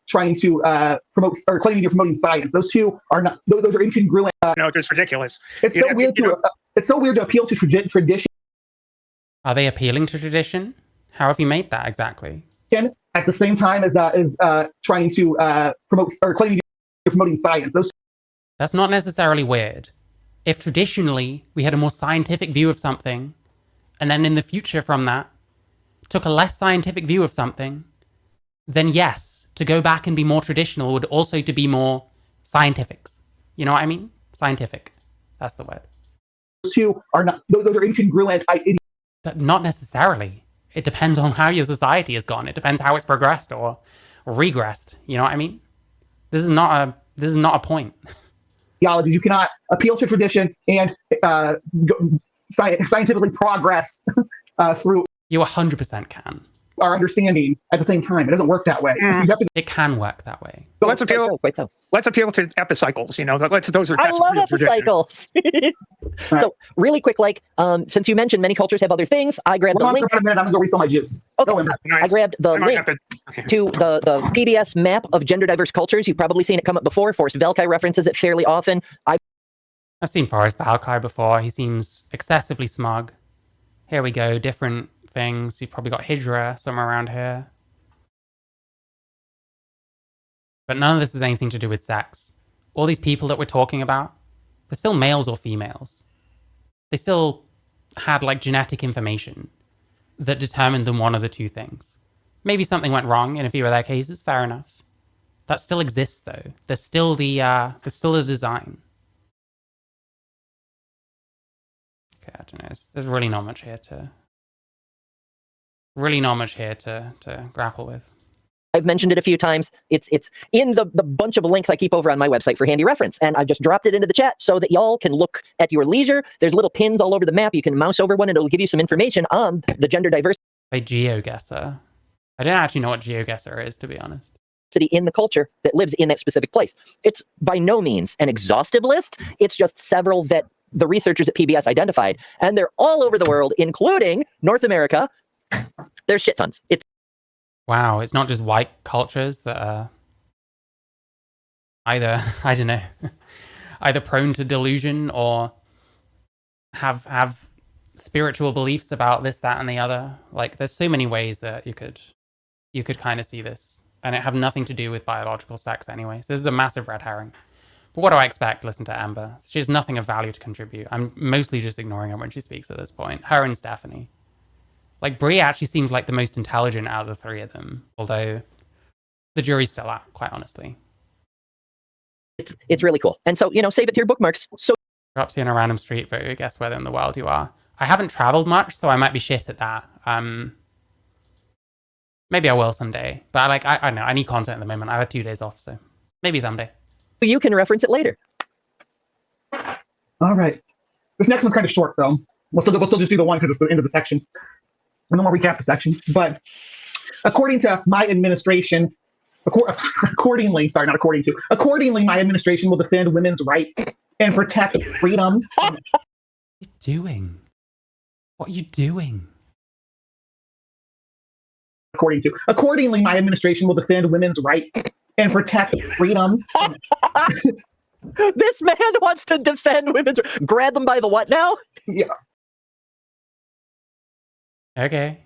trying to promote or claiming you're promoting science. Those two are not; those are incongruent. No, it's ridiculous. It's so weird to appeal to tradition. Are they appealing to tradition? How have you made that exactly? At the same time as trying to promote or claiming you're promoting science. That's not necessarily weird. If traditionally we had a more scientific view of something, and then in the future from that, took a less scientific view of something, then yes, to go back and be more traditional would also to be more scientifics. You know what I mean? Scientific. That's the word. Those two are not; those are incongruent. Not necessarily. It depends on how your society has gone. It depends how it's progressed or regressed. You know what I mean? This is not a point. Theologies. You cannot appeal to tradition and scientifically progress through. You 100% can. our understanding at the same time. It doesn't work that way. You have to It can work that way. Let's Quite appeal. so, quite so. Let's appeal to epicycles. You know, those are. I that's love real tradition. epicycles. Right. So really quick, like, since you mentioned many cultures have other things, I grabbed Hold the on for link. about a minute. I'm gonna go refill my juice. Okay. Go in. I grabbed the I might link have to. to the PBS map of gender diverse cultures. You've probably seen it come up before. Forrest Velkai references it fairly often. I've seen Forrest Valkai before. He seems excessively smug. Here we go, different things. You've probably got Hydra somewhere around here. But none of this has anything to do with sex. All these people that we're talking about, they're still males or females. They still had like genetic information that determined them one of the two things. Maybe something went wrong in a few of their cases, fair enough. That still exists though. There's still the design. Okay, I don't know. There's really not much here to grapple with. I've mentioned it a few times. It's in the bunch of links I keep over on my website for handy reference. And I've just dropped it into the chat so that y'all can look at your leisure. There's little pins all over the map. You can mouse over one and it'll give you some information on the gender diversity A GeoGuessr. I don't actually know what GeoGuessr is, to be honest. in the culture that lives in that specific place. It's by no means an exhaustive list. It's just several that the researchers at PBS identified. And they're all over the world, including North America. There's shit tons. It's Wow, it's not just white cultures that are either, I don't know, either prone to delusion or have spiritual beliefs about this, that, and the other. Like, there's so many ways that you could kind of see this, and it have nothing to do with biological sex anyway. So this is a massive red herring. But what do I expect? Listen to Amber. She has nothing of value to contribute. I'm mostly just ignoring her when she speaks at this point. Her and Stephanie. Like, Brie actually seems like the most intelligent out of the three of them, although the jury's still out, quite honestly. it's really cool. And so, you know, save it to your bookmarks. So Drops you in a random street, but guess where in the world you are. I haven't traveled much, so I might be shit at that. Maybe I will someday. But I don't know, I need content at the moment. I had 2 days off, so maybe someday. you can reference it later. All right. This next one's kind of short, though. We'll still just do the one because it's the end of the section. And then we'll recap the section. But according to my administration, accordingly, my administration will defend women's rights and protect freedom. What are you doing? What are you doing? Accordingly, my administration will defend women's rights and protect freedom. This man wants to defend women's. Grab them by the what now? Yeah. Okay.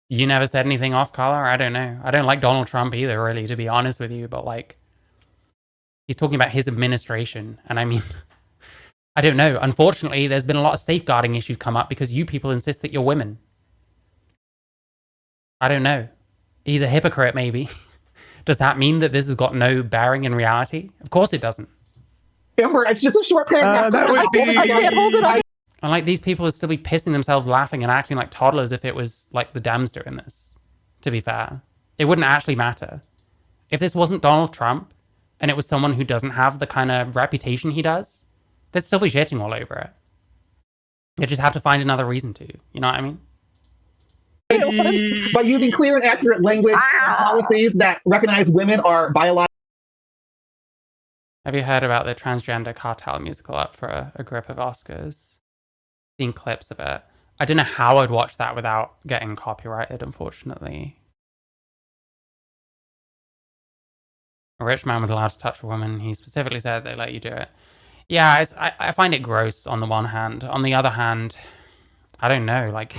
You never said anything off color? I don't know. I don't like Donald Trump either, really, to be honest with you. But, like, he's talking about his administration. And I mean, I don't know. Unfortunately, there's been a lot of safeguarding issues come up because you people insist that you're women. I don't know. He's a hypocrite, maybe. Does that mean that this has got no bearing in reality? Of course it doesn't. Amber, it's just a short paragraph. That would be. I can't hold it up. And, like, these people would still be pissing themselves laughing and acting like toddlers if it was, like, the Dems doing this, to be fair. It wouldn't actually matter. If this wasn't Donald Trump and it was someone who doesn't have the kind of reputation he does, they'd still be shitting all over it. They just have to find another reason to. You know what I mean? By using clear and accurate language and policies that recognize women are biological. Have you heard about the transgender cartel musical up for a grip of Oscars? Seen clips of it. I don't know how I'd watch that without getting copyrighted, unfortunately. A rich man was allowed to touch a woman. He specifically said they let you do it. Yeah, I find it gross on the one hand. On the other hand, I don't know, like,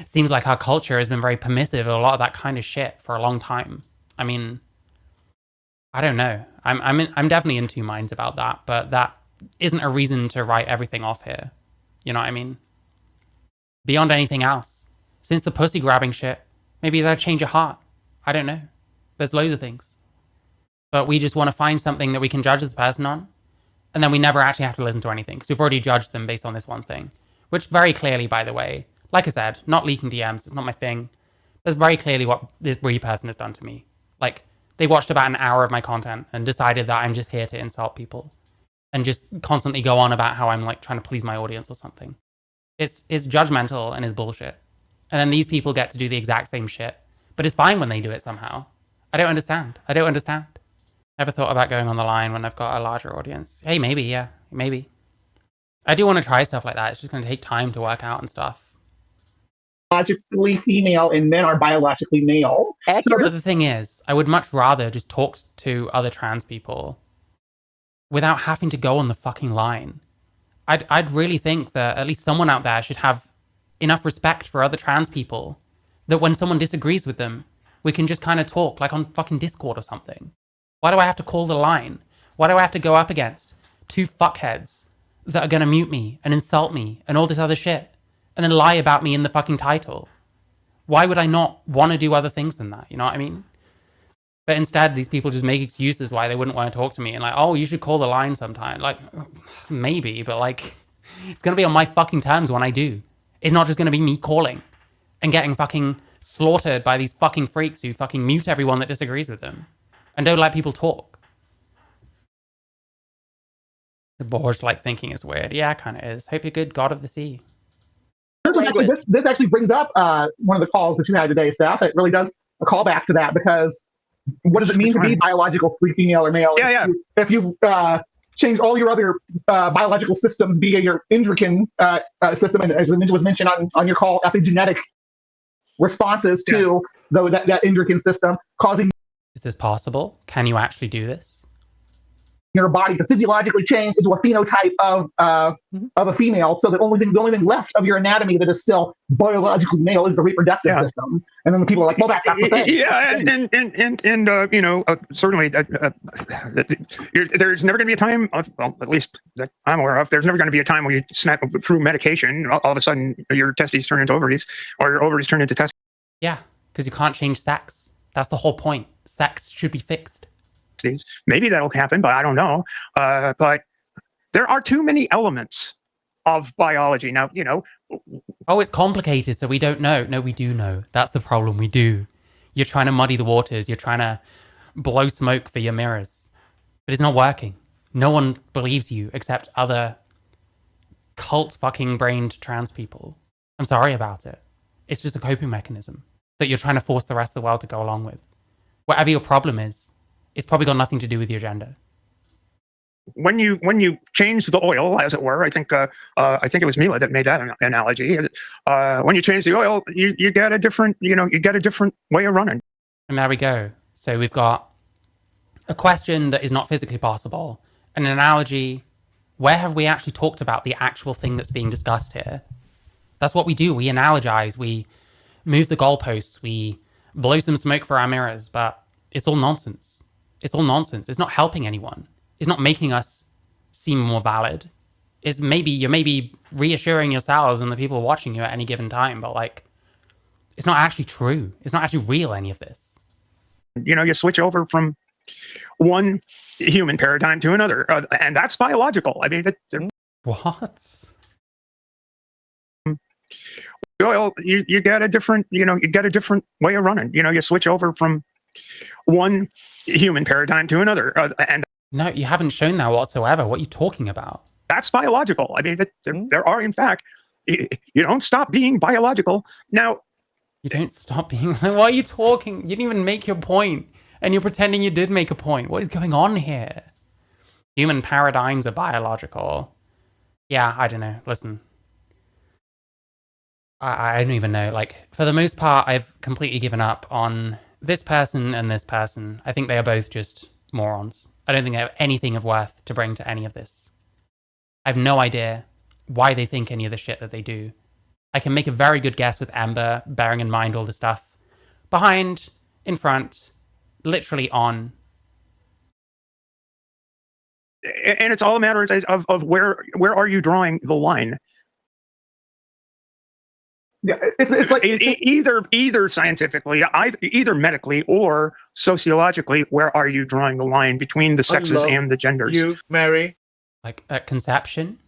it seems like our culture has been very permissive of a lot of that kind of shit for a long time. I mean, I don't know. I'm definitely in two minds about that, but that isn't a reason to write everything off here. You know what I mean? Beyond anything else. Since the pussy grabbing shit, maybe he's had a change of heart. I don't know. There's loads of things. But we just want to find something that we can judge this person on, and then we never actually have to listen to anything, because we've already judged them based on this one thing. Which very clearly, by the way, like I said, not leaking DMs, it's not my thing. That's very clearly what this Brie person has done to me. Like, they watched about an hour of my content and decided that I'm just here to insult people. And just constantly go on about how I'm, like, trying to please my audience or something. It's judgmental and is bullshit. And then these people get to do the exact same shit. But it's fine when they do it somehow. I don't understand. Never thought about going on the line when I've got a larger audience. Hey, maybe, yeah, maybe. I do want to try stuff like that. It's just going to take time to work out and stuff. Biologically female and men are biologically male. But the thing is, I would much rather just talk to other trans people without having to go on the fucking line. I'd really think that at least someone out there should have enough respect for other trans people that when someone disagrees with them, we can just kind of talk like on fucking Discord or something. Why do I have to call the line? Why do I have to go up against two fuckheads that are going to mute me and insult me and all this other shit and then lie about me in the fucking title? Why would I not want to do other things than that? You know what I mean? But instead, these people just make excuses why they wouldn't want to talk to me and like, oh, you should call the line sometime. Like, maybe, but like, it's going to be on my fucking terms when I do. It's not just going to be me calling and getting fucking slaughtered by these fucking freaks who fucking mute everyone that disagrees with them and don't let people talk. The board like thinking is weird. Yeah, kind of is. Hope you're good, God of the Sea. This actually brings up one of the calls that you had today, Steph. It really does a callback to that, because what does it mean to be biological, free female or male? Yeah. If you've changed all your other biological systems via your endocrine system, and as was mentioned on your call, epigenetic responses to that endocrine system, causing Is this possible? Can you actually do this? your body to physiologically change into a phenotype of a female, so the only thing left of your anatomy that is still biologically male is the reproductive system. And then the people are like, well, that's the thing. Yeah, and you know, certainly there's never going to be a time, well, at least that I'm aware of, there's never going to be a time when you snap through medication, all of a sudden your testes turn into ovaries, or your ovaries turn into testes. Yeah, because you can't change sex. That's the whole point. Sex should be fixed. Maybe that'll happen, but I don't know. But there are too many elements of biology. Now, you know. Oh, it's complicated, so we don't know. No, we do know. That's the problem. We do. You're trying to muddy the waters. You're trying to blow smoke for your mirrors. But it's not working. No one believes you except other cult fucking brained trans people. I'm sorry about it. It's just a coping mechanism that you're trying to force the rest of the world to go along with. Whatever your problem is, it's probably got nothing to do with your gender. When you change the oil, as it were, I think it was Mila that made that analogy. When you change the oil, you get a different way of running. And there we go. So we've got a question that is not physically possible, an analogy. Where have we actually talked about the actual thing that's being discussed here? That's what we do. We analogize. We move the goalposts. We blow some smoke for our mirrors, but it's all nonsense. It's all nonsense. It's not helping anyone. It's not making us seem more valid. You're maybe reassuring yourselves and the people watching you at any given time, but like, it's not actually true. It's not actually real, any of this. You know, you switch over from one human paradigm to another, and that's biological. I mean, What? Oil, you get a different way of running. You know, you switch over from one human paradigm to another, and No, you haven't shown that whatsoever. What are you talking about? that's biological. I mean, there are, in fact, you don't stop being biological. Now, You don't stop being... What are you talking? You didn't even make your point, and you're pretending you did make a point. What is going on here? Human paradigms are biological. Yeah, I don't know. Listen. I don't even know. Like, for the most part, I've completely given up on this person and this person. I think they are both just morons. I don't think they have anything of worth to bring to any of this. I have no idea why they think any of the shit that they do. I can make a very good guess with Amber, bearing in mind all the stuff behind, in front, literally on. and it's all a matter of where are you drawing the line? Yeah, it's like either scientifically, either medically or sociologically, where are you drawing the line between the sexes and the genders? You, Mary. Like at conception.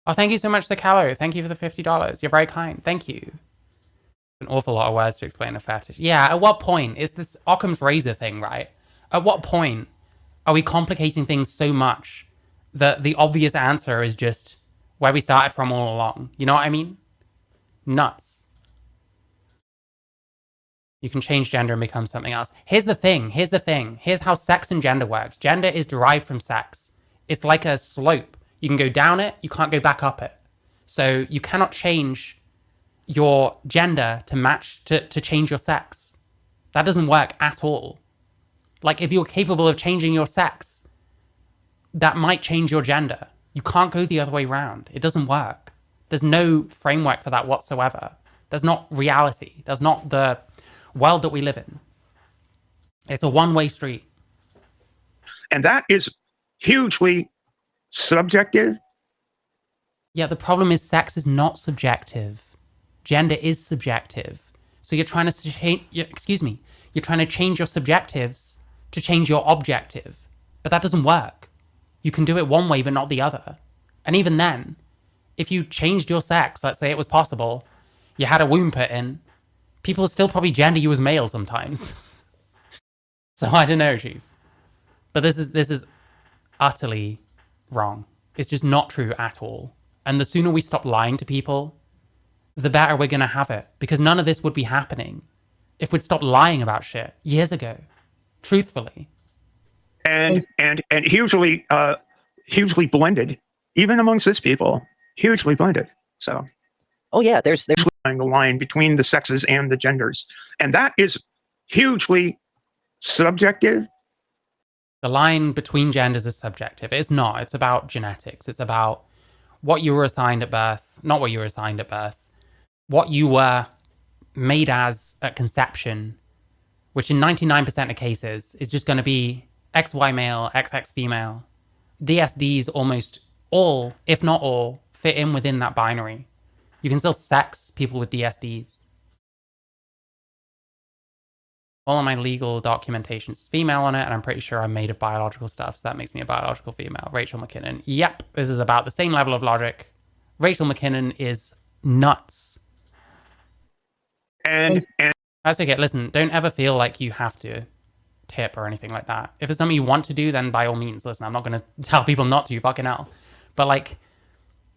Oh, thank you so much, Sakalo. Thank you for the $50. You're very kind. Thank you. An awful lot of words to explain a fetish. Yeah, at what point is this Occam's razor thing, right? At what point are we complicating things so much that the obvious answer is just where we started from all along? You know what I mean? Nuts. You can change gender and become something else. Here's the thing. Here's how sex and gender works. Gender is derived from sex. It's like a slope. You can go down it, you can't go back up it. So you cannot change your gender to match, to change your sex. That doesn't work at all. Like, if you're capable of changing your sex, that might change your gender. You can't go the other way around. It doesn't work. There's no framework for that whatsoever. There's not reality. There's not the world that we live in. It's a one-way street. And that is hugely subjective. Yeah, the problem is sex is not subjective. Gender is subjective. So you're trying to change, you're trying to change your subjectives to change your objective. But that doesn't work. You can do it one way, but not the other. And even then, if you changed your sex, let's say it was possible, you had a womb put in, people still probably gender you as male sometimes. So I don't know, Chief. But this is utterly wrong. It's just not true at all. And the sooner we stop lying to people, the better we're going to have it. Because none of this would be happening if we'd stopped lying about shit years ago. Truthfully. And hugely blended, even among cis people, hugely blended. So, Oh yeah, there's the line between the sexes and the genders, and that is hugely subjective. The line between genders is subjective. It's not. It's about genetics. It's about what you were assigned at birth, not what you were assigned at birth, what you were made as at conception, which in 99% of cases is just going to be XY male, XX female. DSDs almost all, if not all, fit in within that binary. You can still sex people with DSDs. All of my legal documentation is female on it, and I'm pretty sure I'm made of biological stuff, so that makes me a biological female. Rachel McKinnon. Yep, this is about the same level of logic. Rachel McKinnon is nuts. And That's okay. Listen, don't ever feel like you have to tip or anything like that. If it's something you want to do, then by all means, listen, I'm not going to tell people not to, fucking hell. But like,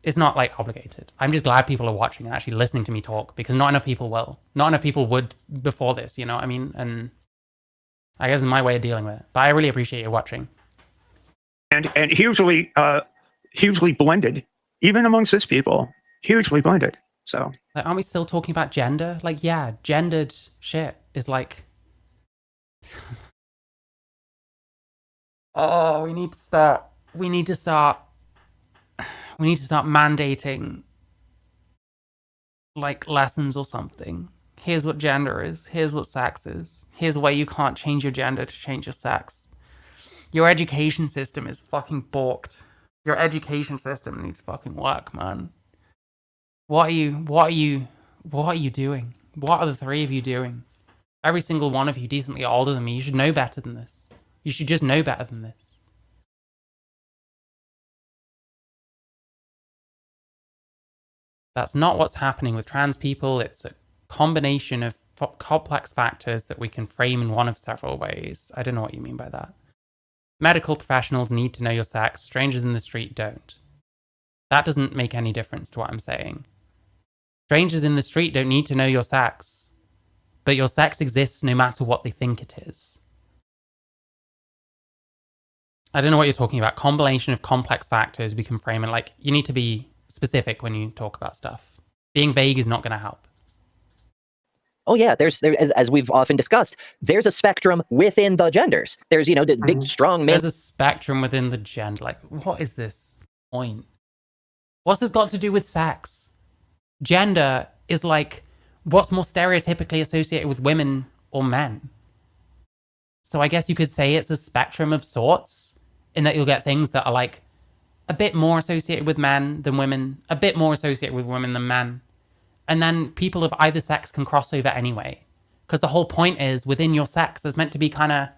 it's not like obligated. I'm just glad people are watching and actually listening to me talk, because not enough people will. Not enough people would before this, you know what I mean? And I guess it's my way of dealing with it. But I really appreciate you watching. And hugely blended, even among cis people, hugely blended. So, Like, aren't we still talking about gender? Like, yeah, gendered shit is like... Oh, we need to start mandating like lessons or something. Here's what gender is. Here's what sex is. Here's why you can't change your gender to change your sex. Your education system is fucking balked. Your education system needs fucking work, man. What are you doing? What are the three of you doing? Every single one of you decently older than me. You should know better than this. You should just know better than this. That's not what's happening with trans people. It's a combination of complex factors that we can frame in one of several ways. I don't know what you mean by that. Medical professionals need to know your sex. Strangers in the street don't. That doesn't make any difference to what I'm saying. Strangers in the street don't need to know your sex, but your sex exists no matter what they think it is. I don't know what you're talking about. Combination of complex factors we can frame it like, you need to be specific when you talk about stuff. Being vague is not going to help. Oh yeah, as we've often discussed, there's a spectrum within the genders. There's, the big strong men. There's a spectrum within the gender. Like, what is this point? What's this got to do with sex? Gender is like what's more stereotypically associated with women or men. So I guess you could say it's a spectrum of sorts, in that you'll get things that are like a bit more associated with men than women, a bit more associated with women than men. And then people of either sex can cross over anyway. Because the whole point is, within your sex, there's meant to be kind of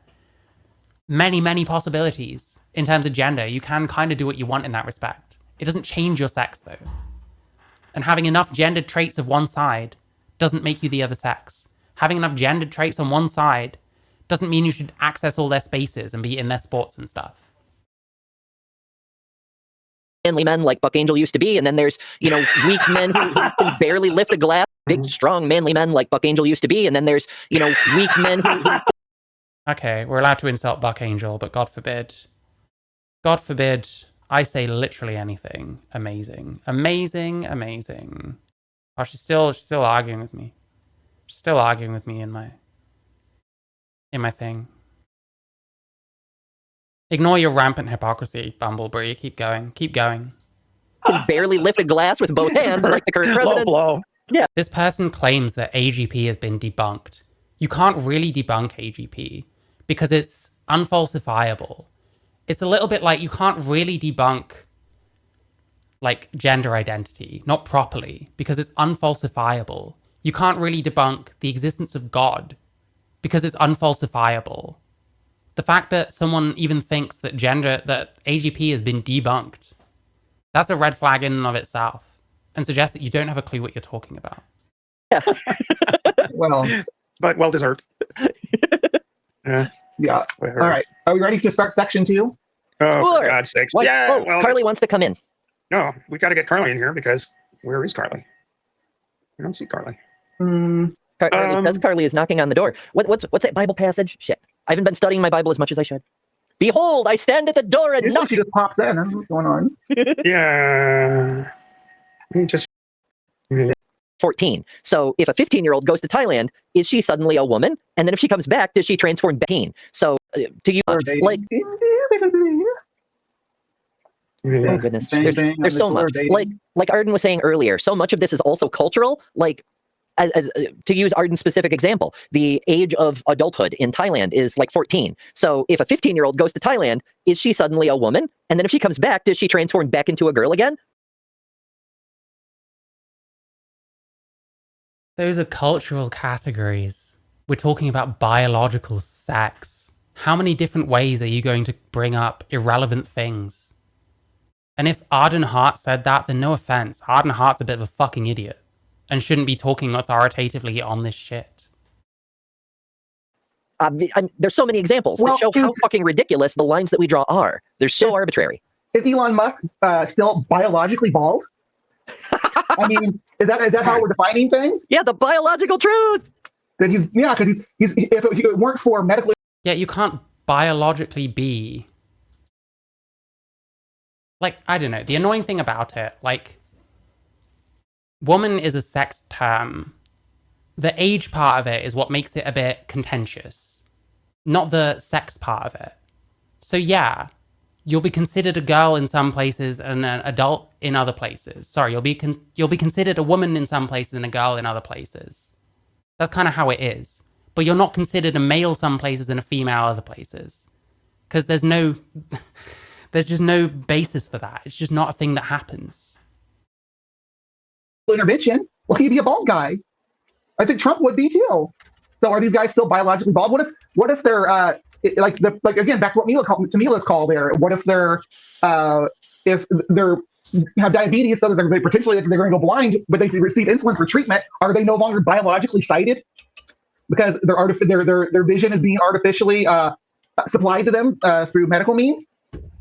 many, many possibilities in terms of gender. You can kind of do what you want in that respect. It doesn't change your sex, though. And having enough gendered traits of one side doesn't make you the other sex. Having enough gendered traits on one side doesn't mean you should access all their spaces and be in their sports and stuff. manly men like Buck Angel used to be, and then there's, weak men who can barely lift a glass. Big, strong, manly men like Buck Angel used to be, and then there's, weak men who... Okay, we're allowed to insult Buck Angel, but God forbid, I say literally anything. Amazing. Amazing, amazing. Oh, she's still arguing with me. She's still arguing with me in my thing. Ignore your rampant hypocrisy, Bumbleberry. Keep going. Keep going. Can barely lift a glass with both hands like the current president. Low blow. Yeah. This person claims that AGP has been debunked. You can't really debunk AGP because it's unfalsifiable. It's a little bit like you can't really debunk like gender identity, not properly, because it's unfalsifiable. You can't really debunk the existence of God because it's unfalsifiable. The fact that someone even thinks that AGP has been debunked, that's a red flag in and of itself, and suggests that you don't have a clue what you're talking about. Yeah. Well, But well deserved. yeah. All right. Are we ready to start section 2? Oh, Sure. for God's sakes. What? Yeah, Oh, well, Carly wants to come in. no, we got to get Carly in here because where is Carly? We don't see Carly. Carly says Carly is knocking on the door. What's that Bible passage? Shit. I haven't been studying my Bible as much as I should. Behold, I stand at the door and Usually knock. she just pops in. I don't know what's going on. Yeah. We just 14. So if a 15-year-old goes to Thailand, is she suddenly a woman? And then if she comes back, does she transform back? So to you, like, oh goodness, there's so much. Like Arden was saying earlier, so much of this is also cultural. Like, as to use Arden's specific example, the age of adulthood in Thailand is like 14. So if a 15-year-old goes to Thailand, is she suddenly a woman? And then if she comes back, does she transform back into a girl again? Those are cultural categories. We're talking about biological sex. How many different ways are you going to bring up irrelevant things? And if Arden Hart said that, then no offense, Arden Hart's a bit of a fucking idiot and shouldn't be talking authoritatively on this shit. There's so many examples that show how fucking ridiculous the lines that we draw are. They're so arbitrary. Is Elon Musk still biologically bald? I mean, is that how we're defining things? Yeah, the biological truth. That because he's if it weren't for medical. Yeah, you can't biologically be. Like, I don't know. The annoying thing about it, like, woman is a sex term. The age part of it is what makes it a bit contentious, not the sex part of it. So yeah, you'll be considered a girl in some places and an adult in other places. Sorry, you'll be considered a woman in some places and a girl in other places. That's kind of how it is. But you're not considered a male some places and a female other places. Because there's just no basis for that. It's just not a thing that happens. Intervention. Well, he'd be a bald guy. I think Trump would be too. So are these guys still biologically bald? What if they're like again, back to what Mila's call there? What if they're if they're have diabetes, so that they're potentially they're going to go blind, but they receive insulin for treatment? Are they no longer biologically sighted because their vision is being artificially supplied to them through medical means?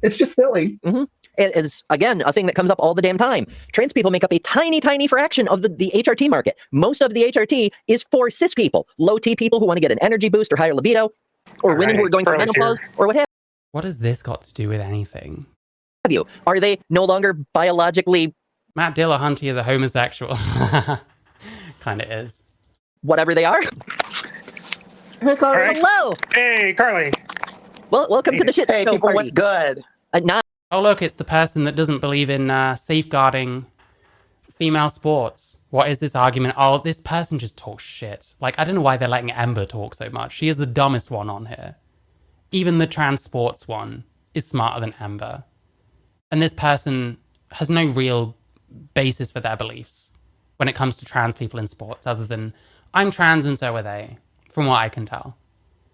It's just silly. Mm-hmm. It's, again, a thing that comes up all the damn time. Trans people make up a tiny, tiny fraction of the HRT market. Most of the HRT is for cis people, low T people who want to get an energy boost or higher libido, or women who are going for menopause, or what have What has this got to do with anything? you. Are they no longer biologically... Matt Dillahunty is a homosexual. Kind of is. Whatever they are? Hey, Carly. Right. Hello! Hey, Carly. Well, welcome to the shit Hey, show people, party. what's good? Oh, look, it's the person that doesn't believe in safeguarding female sports. What is this argument? Oh, this person just talks shit. Like, I don't know why they're letting Ember talk so much. She is the dumbest one on here. Even the trans sports one is smarter than Ember. And this person has no real basis for their beliefs when it comes to trans people in sports, other than, I'm trans and so are they, from what I can tell.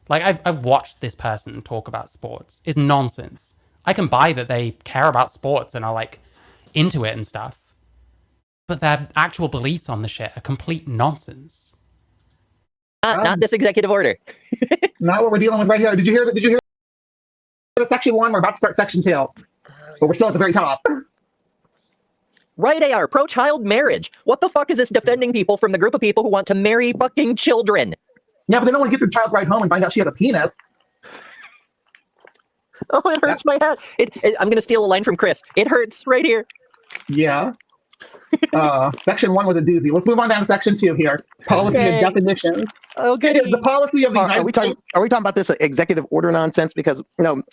Like, I've watched this person talk about sports. It's nonsense. I can buy that they care about sports and are, like, into it and stuff. But their actual beliefs on the shit are complete nonsense. Not this executive order. Not what we're dealing with right here. Did you hear the section 1? We're about to start section 2. But we're still at the very top. Right, AR, pro-child marriage. What the fuck is this defending people from the group of people who want to marry fucking children? Yeah, but they don't want to get their child right home and find out she has a penis. Oh, it hurts my head. I'm going to steal a line from Chris. It hurts right here. Yeah. Section 1 was a doozy. Let's move on down to section 2 here. Policy and definitions. Okay. It is the policy of the United States. Are we talking about this executive order nonsense? Because,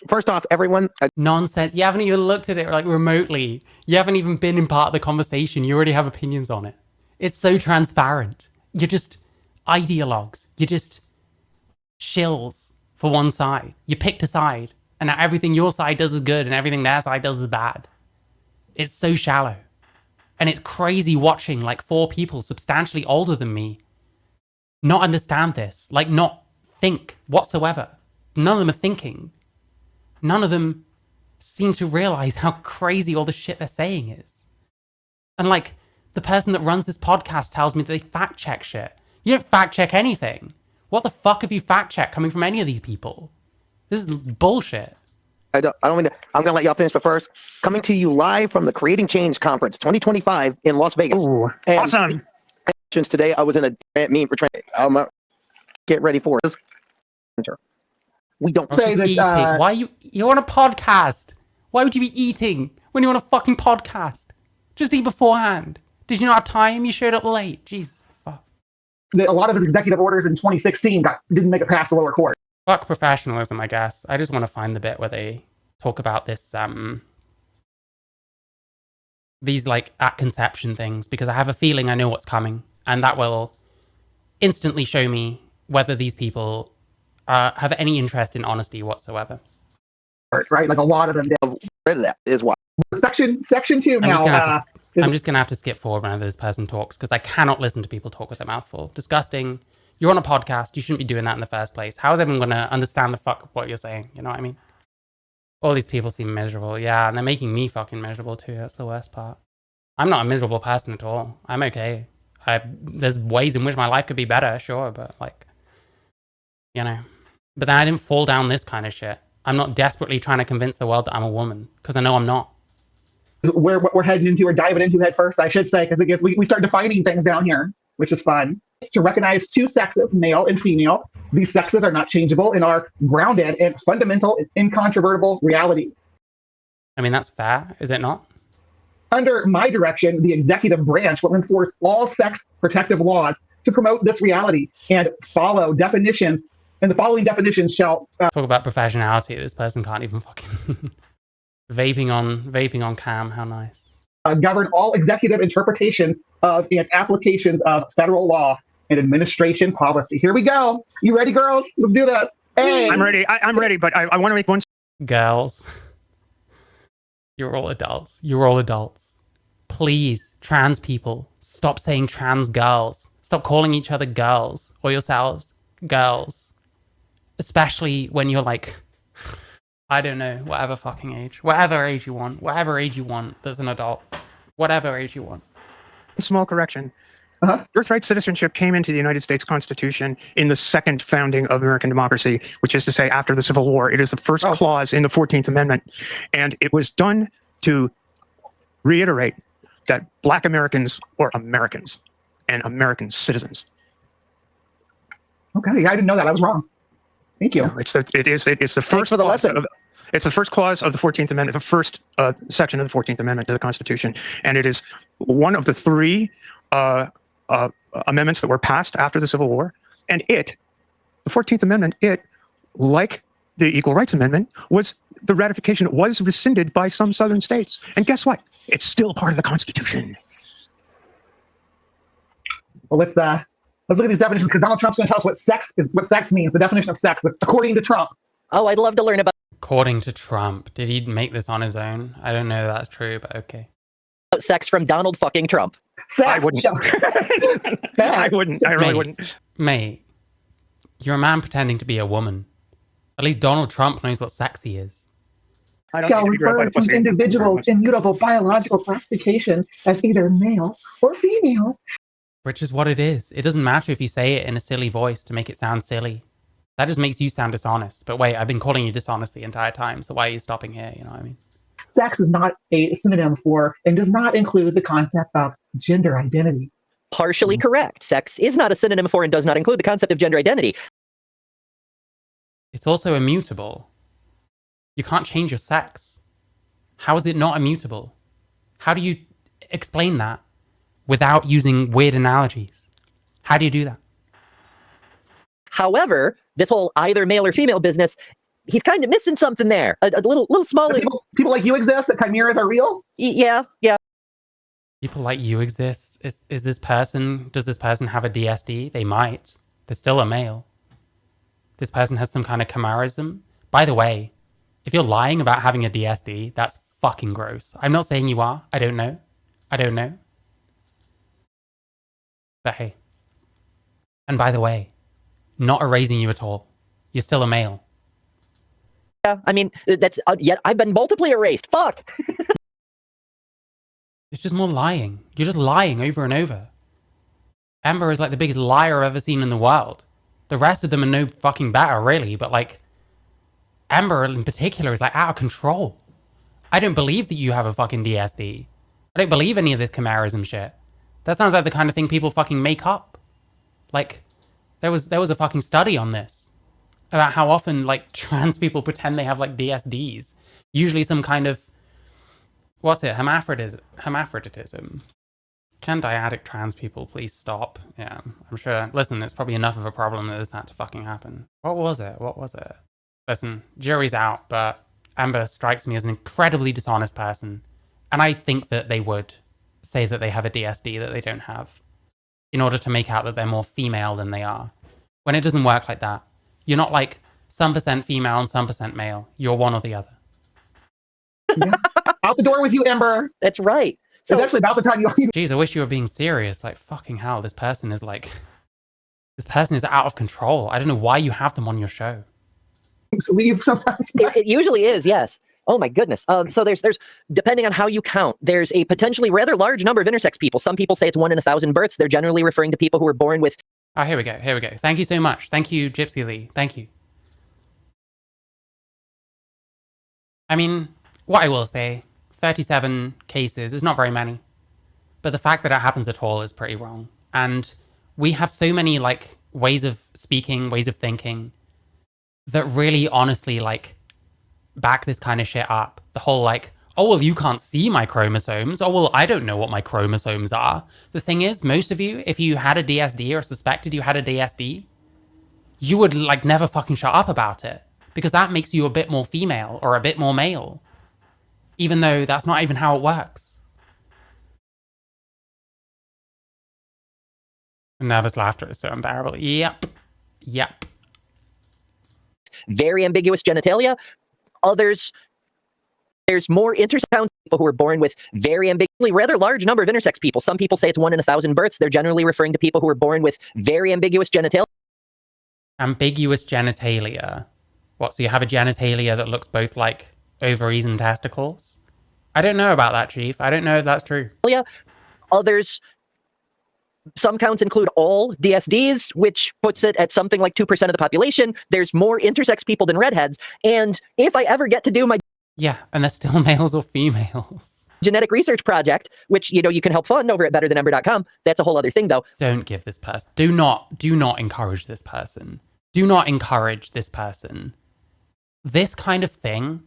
first off, everyone... Nonsense. You haven't even looked at it like remotely. You haven't even been in part of the conversation. You already have opinions on it. It's so transparent. You're just ideologues. You're just shills for one side. You picked a side, and now everything your side does is good, and everything their side does is bad. It's so shallow. And it's crazy watching like 4 people substantially older than me not understand this, like not think whatsoever. None of them are thinking. None of them seem to realize how crazy all the shit they're saying is. And like the person that runs this podcast tells me that they fact check shit. You don't fact check anything. What the fuck have you fact checked coming from any of these people? This is bullshit. I don't mean to, I'm going to let y'all finish, but first, coming to you live from the Creating Change Conference 2025 in Las Vegas. Ooh, And awesome. today, I was in a meeting for training. Get ready for it. We don't Say that, Eating. Why you're on a podcast? Why would you be eating when you're on a fucking podcast? Just eat beforehand. Did you not have time? You showed up late. Jesus fuck. A lot of his executive orders in 2016 didn't make it past the lower court. Fuck professionalism, I guess. I just want to find the bit where they talk about this, these like at conception things, because I have a feeling I know what's coming, and that will instantly show me whether these people have any interest in honesty whatsoever. Right? Like a lot of them did. that is why. Section 2 now. I'm just going to have to skip forward whenever this person talks, because I cannot listen to people talk with their mouth full. Disgusting. You're on a podcast. You shouldn't be doing that in the first place. How is everyone going to understand the fuck of what you're saying? You know what I mean? All these people seem miserable. Yeah, and they're making me fucking miserable too. That's the worst part. I'm not a miserable person at all. I'm okay. There's ways in which my life could be better, sure, but like, But then I didn't fall down this kind of shit. I'm not desperately trying to convince the world that I'm a woman, because I know I'm not. What we're heading into or diving into head first, I should say, because we start defining things down here, which is fun. It's to recognize 2 sexes, male and female. These sexes are not changeable and are grounded in fundamental and incontrovertible reality. I mean, that's fair, is it not? Under my direction, the executive branch will enforce all sex protective laws to promote this reality and follow definitions. And the following definitions shall talk about professionality. This person can't even fucking vaping on cam. How nice. Govern all executive interpretations of and applications of federal law and administration policy. Here we go. You ready, girls? Let's do this. Hey. I'm ready. I'm ready, but I want to make one. Girls, you're all adults. You're all adults. Please, trans people, stop saying trans girls. Stop calling each other girls or yourselves girls. Especially when you're like, I don't know, whatever fucking age. Whatever age you want. Whatever age you want, there's an adult. Whatever age you want. Small correction. Uh-huh. Birthright citizenship came into the United States Constitution in the second founding of American democracy, which is to say after the Civil War. It is the first clause in the 14th Amendment. And it was done to reiterate that Black Americans are Americans and American citizens. Okay, I didn't know that. I was wrong. Thank you. It's the first for the lesson. It's the first clause of the 14th Amendment, the first section of the 14th Amendment to the Constitution, and it is one of the 3 amendments that were passed after the Civil War. And the 14th Amendment, like the Equal Rights Amendment, the ratification was rescinded by some southern states. And guess what? It's still part of the Constitution. Well, let's look at these definitions, because Donald Trump's going to tell us what sex means, the definition of sex, according to Trump. Oh, I'd love to learn about According to Trump. Did he make this on his own? I don't know if that's true, but okay. sex from Donald fucking Trump. Sex. I wouldn't. Sex. I wouldn't. I really wouldn't. Mate, you're a man pretending to be a woman. At least Donald Trump knows what sexy is. I don't Shall need to be grabbed by refer the pussy. to individuals' immutable biological classification as either male or female. Which is what it is. It doesn't matter if you say it in a silly voice to make it sound silly. That just makes you sound dishonest. But wait, I've been calling you dishonest the entire time, so why are you stopping here? You know what I mean? Sex is not a synonym for and does not include the concept of gender identity. Partially correct. Sex is not a synonym for and does not include the concept of gender identity. It's also immutable. You can't change your sex. How is it not immutable? How do you explain that without using weird analogies? How do you do that? However, this whole either male or female business, he's kind of missing something there. A little smaller. People like you exist, that chimeras are real? Yeah. People like you exist. Does this person have a DSD? They might. They're still a male. This person has some kind of chimerism. By the way, if you're lying about having a DSD, that's fucking gross. I'm not saying you are. I don't know. But hey. And by the way, not erasing you at all. You're still a male. Yeah, I mean, that's yet I've been multiply erased. Fuck. It's just more lying. You're just lying over and over. Amber is like the biggest liar I've ever seen in the world. The rest of them are no fucking better, really, but like, Amber in particular is like out of control. I don't believe that you have a fucking DSD. I don't believe any of this chimerism shit. That sounds like the kind of thing people fucking make up. Like, there was a fucking study on this about how often like trans people pretend they have like DSDs. Usually some kind of, what's it? Hermaphroditism. Can dyadic trans people please stop? Yeah, I'm sure. Listen, it's probably enough of a problem that this had to fucking happen. What was it? Listen, jury's out, but Amber strikes me as an incredibly dishonest person. And I think that they would say that they have a DSD that they don't have in order to make out that they're more female than they are. When it doesn't work like that. You're not like some percent female and some percent male. You're one or the other. Yeah. Out the door with you, Amber. That's right. So it's actually about the time you. Jeez, I wish you were being serious. Like, fucking hell, this person is out of control. I don't know why you have them on your show. Leave sometimes. It usually is, yes. Oh my goodness. So there's depending on how you count, there's a potentially rather large number of intersex people. Some people say it's 1 in 1,000 births. They're generally referring to people who were born with. Oh, here we go. Thank you so much. Thank you, Gypsy Lee. Thank you. I mean, what I will say, 37 cases is not very many. But the fact that it happens at all is pretty wrong. And we have so many like ways of speaking, ways of thinking that really honestly like back this kind of shit up. The whole like, oh, well, you can't see my chromosomes. Oh, well, I don't know what my chromosomes are. The thing is, most of you, if you had a DSD or suspected you had a DSD, you would like never fucking shut up about it because that makes you a bit more female or a bit more male, even though that's not even how it works. Nervous laughter is so unbearable. Yep. Very ambiguous genitalia. Others, there's more intersex people who are born with very ambiguously rather large number of intersex people. Some people say it's 1 in 1,000 births. They're generally referring to people who are born with very ambiguous genitalia. Ambiguous genitalia. What, so you have a genitalia that looks both like ovaries and testicles? I don't know about that, Chief. I don't know if that's true. Others, some counts include all DSDs, which puts it at something like 2% of the population. There's more intersex people than redheads. And if I ever get to do my Yeah, and they're still males or females. genetic research project, which, you know, you can help fund over at betterthanamber.com. That's a whole other thing, though. Don't give this person. Do not encourage this person. Do not encourage this person. This kind of thing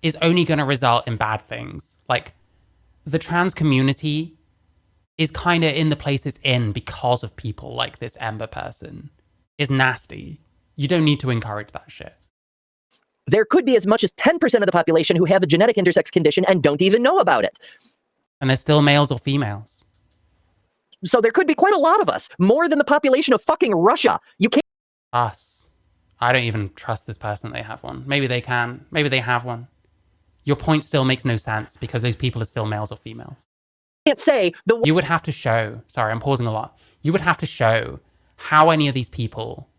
is only going to result in bad things. Like, the trans community is kind of in the place it's in because of people like this Ember person. Is nasty. You don't need to encourage that shit. There could be as much as 10% of the population who have a genetic intersex condition and don't even know about it. And they're still males or females. So there could be quite a lot of us, more than the population of fucking Russia. You can't. Us. I don't even trust this person that they have one. Maybe they can. Maybe they have one. Your point still makes no sense because those people are still males or females. Can't say the. You would have to show, sorry, I'm pausing a lot. You would have to show how any of these people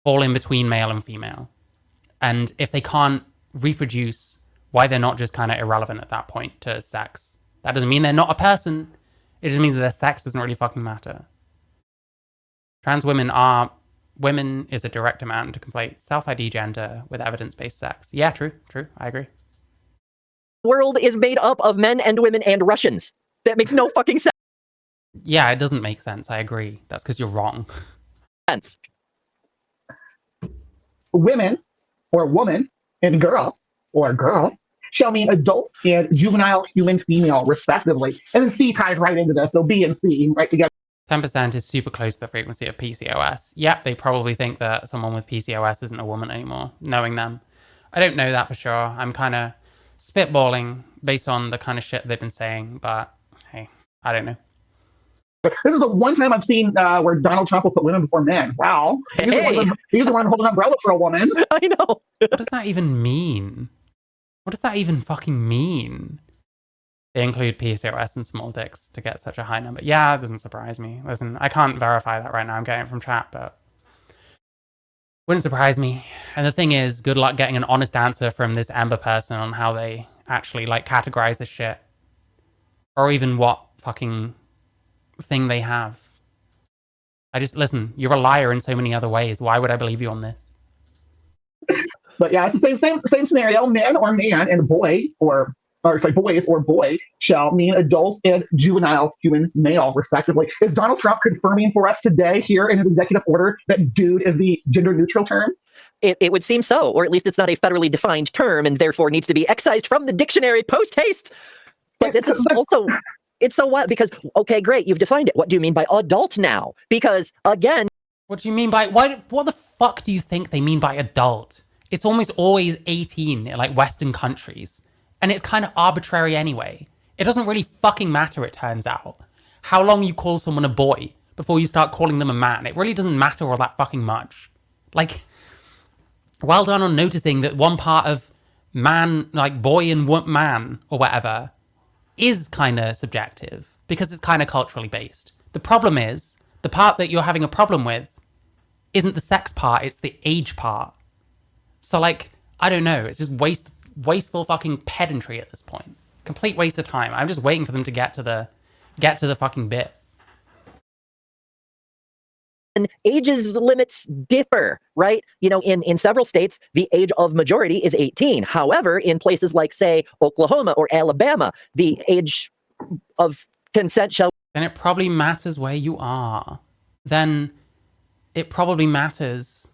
fall in between male and female. And if they can't reproduce, why they're not just kind of irrelevant at that point to sex. That doesn't mean they're not a person. It just means that their sex doesn't really fucking matter. Trans women is a direct demand to conflate self-ID gender with evidence-based sex. Yeah, true, I agree. world is made up of men and women and Russians. That makes no fucking Yeah, it doesn't make sense. I agree. That's because you're wrong. sense. Women or woman and girl or girl shall mean adult and juvenile human female, respectively. And then C ties right into this. So B and C right together. 10% is super close to the frequency of PCOS. Yep, they probably think that someone with PCOS isn't a woman anymore, knowing them. I don't know that for sure. I'm kind of spitballing based on the kind of shit they've been saying, but hey, I don't know. This is the one time I've seen where Donald Trump will put women before men. Wow. Hey. He's the one holding an umbrella for a woman. I know. What does that even mean? What does that even fucking mean? They include PCOS and small dicks to get such a high number. Yeah, it doesn't surprise me. Listen, I can't verify that right now. I'm getting it from chat, but wouldn't surprise me. And the thing is, good luck getting an honest answer from this Amber person on how they actually like categorize this shit. Or even what fucking thing they have. Listen, you're a liar in so many other ways. Why would I believe you on this? But yeah, it's the same scenario. Man or man and boy or sorry, boys or boy shall mean adult and juvenile human male, respectively. Is Donald Trump confirming for us today here in his executive order that dude is the gender neutral term? It would seem so, or at least it's not a federally defined term and therefore needs to be excised from the dictionary post haste. But this is also, it's so wild because, okay, great, you've defined it. What do you mean by adult now? Because again, what do you mean by, what the fuck do you think they mean by adult? It's almost always 18 in like Western countries. And it's kind of arbitrary anyway. It doesn't really fucking matter, it turns out, how long you call someone a boy before you start calling them a man. It really doesn't matter all that fucking much. Like, well done on noticing that one part of man, like boy and man or whatever, is kind of subjective because it's kind of culturally based. The problem is, the part that you're having a problem with isn't the sex part, it's the age part. So like, I don't know, it's just wasteful fucking pedantry at this point. Complete waste of time. I'm just waiting for them to get to the fucking bit. and ages limits differ, right? You know, in several states, the age of majority is 18. However, in places like, say, Oklahoma or Alabama, the age of consent shall... Then it probably matters where you are. Then it probably matters...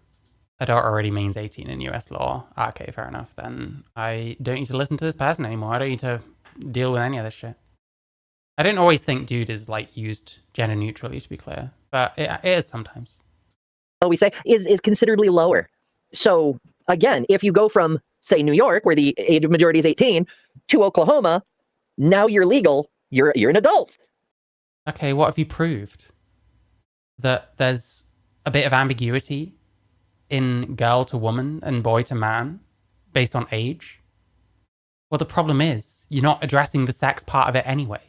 Adult already means 18 in US law. Okay, fair enough. Then I don't need to listen to this person anymore. I don't need to deal with any of this shit. I don't always think dude is like used gender neutrally, to be clear, but it is sometimes. We say is considerably lower. So again, if you go from, say, New York, where the age of majority is 18, to Oklahoma, now you're legal. You're an adult. Okay, what have you proved? That there's a bit of ambiguity in girl to woman and boy to man based on age? Well, the problem is you're not addressing the sex part of it anyway,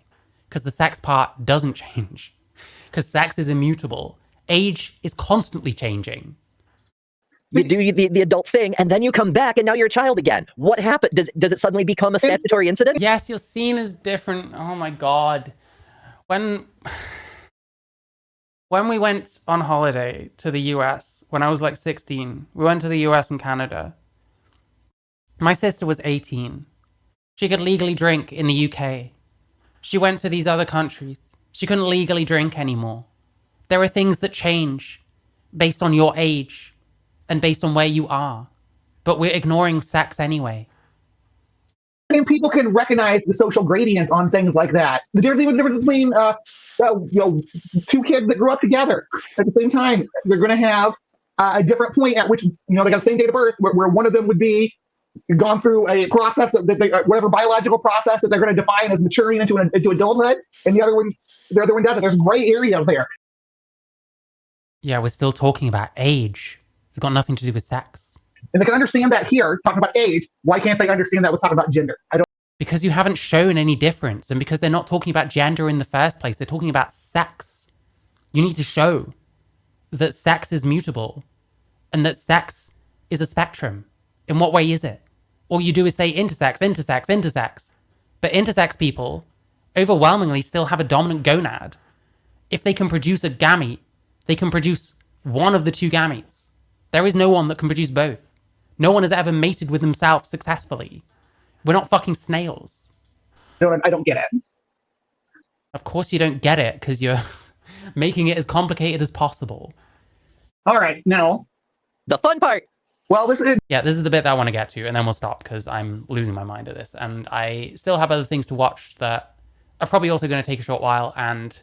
because the sex part doesn't change, because sex is immutable. Age is constantly changing. You do the adult thing, and then you come back, and now you're a child again. What happened? Does it suddenly become a statutory incident? Yes, you're seen as different. Oh my God. When we went on holiday to the US, when I was like 16, we went to the US and Canada. My sister was 18. She could legally drink in the UK. She went to these other countries. She couldn't legally drink anymore. There are things that change based on your age and based on where you are. But we're ignoring sex anyway. And people can recognize the social gradient on things like that. There's even a difference between two kids that grew up together at the same time. They're going to have a different point at which, they got the same date of birth, where one of them would be gone through a process that they, whatever biological process that they're going to define as maturing into adulthood, and the other one doesn't. There's gray areas there. Yeah, we're still talking about age. It's got nothing to do with sex. And they can understand that here, talking about age. Why can't they understand that with talking about gender? Because you haven't shown any difference, and because they're not talking about gender in the first place, they're talking about sex. You need to show that sex is mutable and that sex is a spectrum. In what way is it? All you do is say intersex, intersex, intersex. But intersex people overwhelmingly still have a dominant gonad. If they can produce a gamete, they can produce one of the two gametes. There is no one that can produce both. No one has ever mated with himself successfully. We're not fucking snails. I don't get it. Of course you don't get it, because you're making it as complicated as possible. All right, now. The fun part. Well, this is the bit that I want to get to, and then we'll stop, because I'm losing my mind at this. And I still have other things to watch that are probably also going to take a short while, and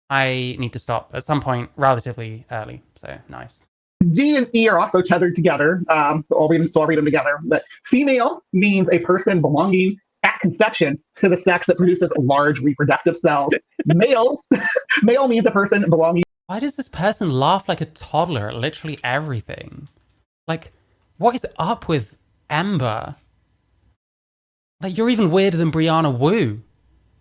I need to stop at some point relatively early. So, nice. D and E are also tethered together. So I'll read them together. But female means a person belonging at conception to the sex that produces large reproductive cells. Male means a person belonging. Why does this person laugh like a toddler at literally everything? Like, what is up with Ember? Like, you're even weirder than Brianna Wu.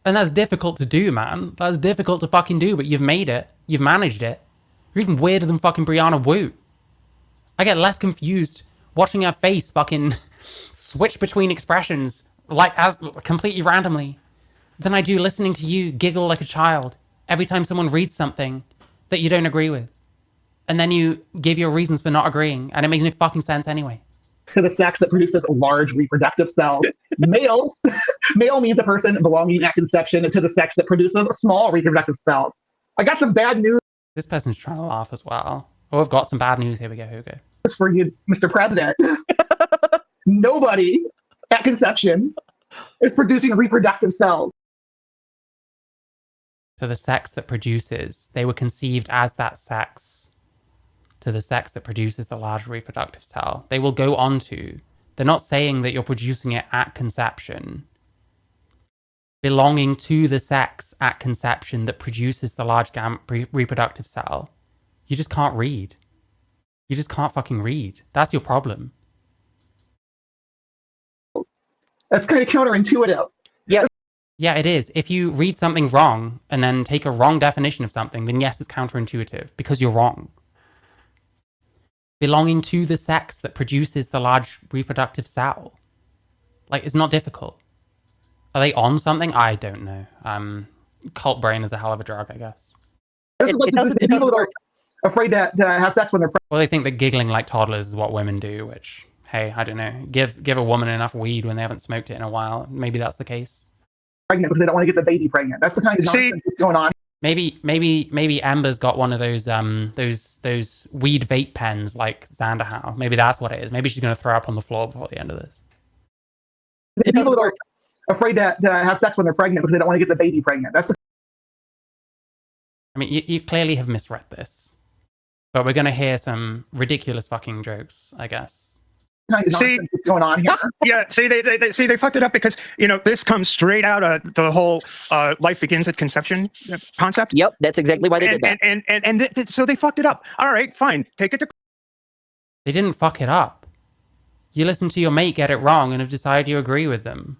And that's difficult to do, man. That's difficult to fucking do, but you've made it. You've managed it. You're even weirder than fucking Brianna Wu. I get less confused watching her face fucking switch between expressions like as completely randomly than I do listening to you giggle like a child every time someone reads something that you don't agree with. And then you give your reasons for not agreeing, and it makes no fucking sense anyway. To the sex that produces large reproductive cells. Male means a person belonging at conception to the sex that produces small reproductive cells. I got some bad news This person's trying to laugh as well. Oh, I've got some bad news. Here we go. for you, Mr. President. Nobody at conception is producing reproductive cells. To the sex that produces, they were conceived as that sex. To the sex that produces the large reproductive cell. They will go on to. They're not saying that you're producing it at conception. Belonging to the sex at conception that produces the large reproductive cell. You just can't read. You just can't fucking read. That's your problem. That's kind of counterintuitive. Yeah, it is. If you read something wrong and then take a wrong definition of something, then yes, it's counterintuitive because you're wrong. Belonging to the sex that produces the large reproductive cell. Like, it's not difficult. Are they on something? I don't know. Cult brain is a hell of a drug, I guess. It doesn't work. Afraid to have sex when they're Well, they think that giggling like toddlers is what women do, which, hey, I don't know. Give a woman enough weed when they haven't smoked it in a while. Maybe that's the case. pregnant because they don't want to get the baby pregnant. That's the kind of nonsense that's going on. Maybe Amber's got one of those weed vape pens like Xanderhow. Maybe that's what it is. Maybe she's going to throw up on the floor before the end of this. People that are afraid to have sex when they're pregnant because they don't want to get the baby pregnant. That's the I mean, you clearly have misread this. But we're going to hear some ridiculous fucking jokes, I guess. kind of nonsense that's going on here. Yeah, they fucked it up because this comes straight out of the whole life begins at conception concept. Yep, that's exactly why they did that. And so they fucked it up. All right, fine, take it to. They didn't fuck it up. You listened to your mate get it wrong and have decided you agree with them.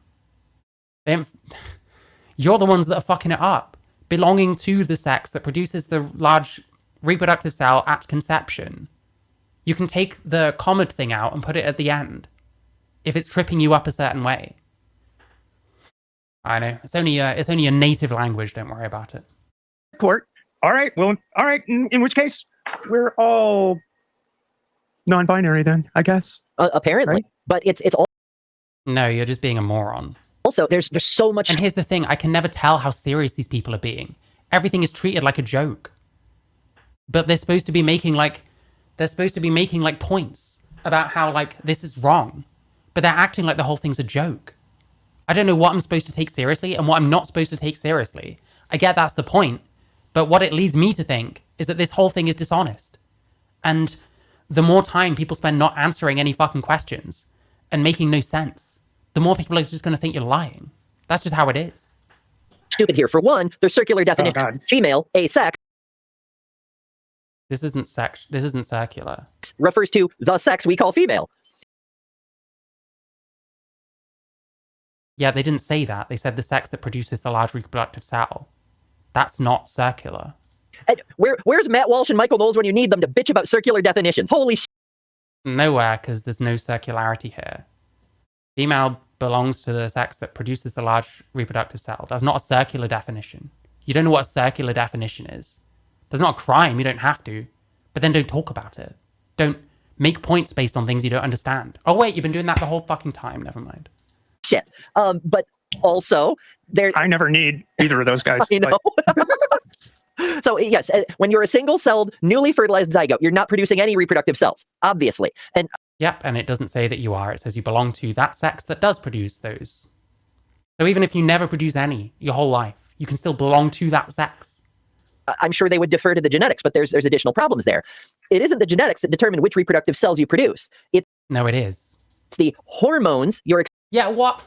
You're the ones that are fucking it up. Belonging to the sex that produces the large reproductive cell at conception. You can take the comma thing out and put it at the end if it's tripping you up a certain way. I know. It's only a native language. Don't worry about it. Court. All right. Well, all right. In which case, we're all non-binary then, I guess. Apparently. Right? But it's all. No, you're just being a moron. Also, there's so much. And here's the thing. I can never tell how serious these people are being. Everything is treated like a joke. But they're supposed to be making points about how this is wrong. But they're acting like the whole thing's a joke. I don't know what I'm supposed to take seriously and what I'm not supposed to take seriously. I get that's the point. But what it leads me to think is that this whole thing is dishonest. And the more time people spend not answering any fucking questions and making no sense, the more people are just going to think you're lying. That's just how it is. Stupid here. For one, there's circular definition. Female, asex. This isn't circular. Refers to the sex we call female. Yeah, they didn't say that. They said the sex that produces the large reproductive cell. That's not circular. And where's Matt Walsh and Michael Knowles when you need them to bitch about circular definitions? Holy shit. Nowhere, because there's no circularity here. Female belongs to the sex that produces the large reproductive cell. That's not a circular definition. You don't know what a circular definition is. That's not a crime, you don't have to. But then don't talk about it. Don't make points based on things you don't understand. Oh wait, you've been doing that the whole fucking time, never mind. shit. But also, there. I never need either of those guys. I know. So yes, when you're a single-celled, newly fertilized zygote, you're not producing any reproductive cells, obviously. And Yep, and it doesn't say that you are. It says you belong to that sex that does produce those. So even if you never produce any your whole life, you can still belong to that sex. I'm sure they would defer to the genetics, but there's additional problems there. It isn't the genetics that determine which reproductive cells you produce. No, it is. It's the hormones you're Yeah, what?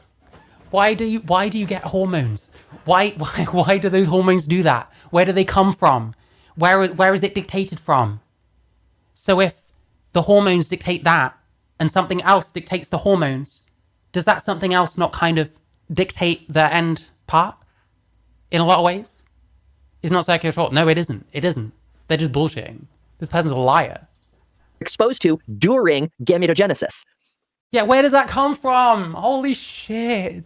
Why do you get hormones? Why do those hormones do that? Where do they come from? Where is it dictated from? So if the hormones dictate that and something else dictates the hormones, does that something else not kind of dictate the end part in a lot of ways? It's not circular at all. No, it isn't. It isn't. They're just bullshitting. This person's a liar. exposed to during gametogenesis. Yeah, where does that come from? Holy shit.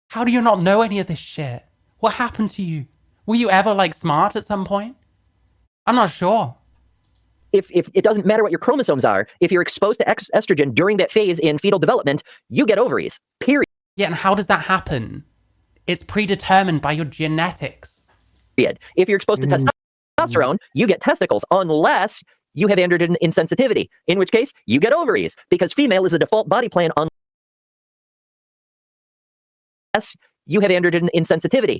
How do you not know any of this shit? What happened to you? Were you ever like smart at some point? I'm not sure. If it doesn't matter what your chromosomes are, if you're exposed to estrogen during that phase in fetal development, you get ovaries, period. Yeah, and how does that happen? It's predetermined by your genetics. If you're exposed to testosterone, you get testicles, unless you have androgen insensitivity, in which case you get ovaries, because female is the default body plan unless you have androgen insensitivity.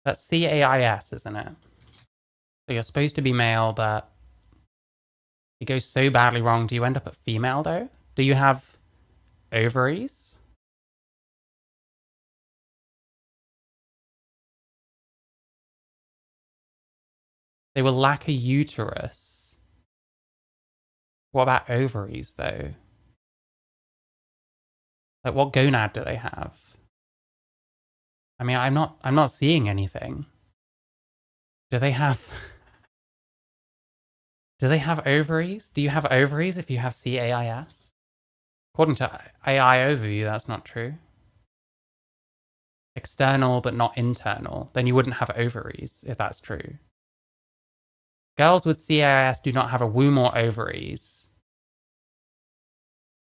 That's CAIS, isn't it? So you're supposed to be male, but it goes so badly wrong. Do you end up at female, though? Do you have ovaries? They will lack a uterus. What about ovaries, though? Like, what gonad do they have? I mean, I'm not seeing anything. Do they have ovaries? Do you have ovaries if you have CAIS? According to AI Overview, that's not true. External but not internal. Then you wouldn't have ovaries if that's true. Girls with CAIS do not have a womb or ovaries.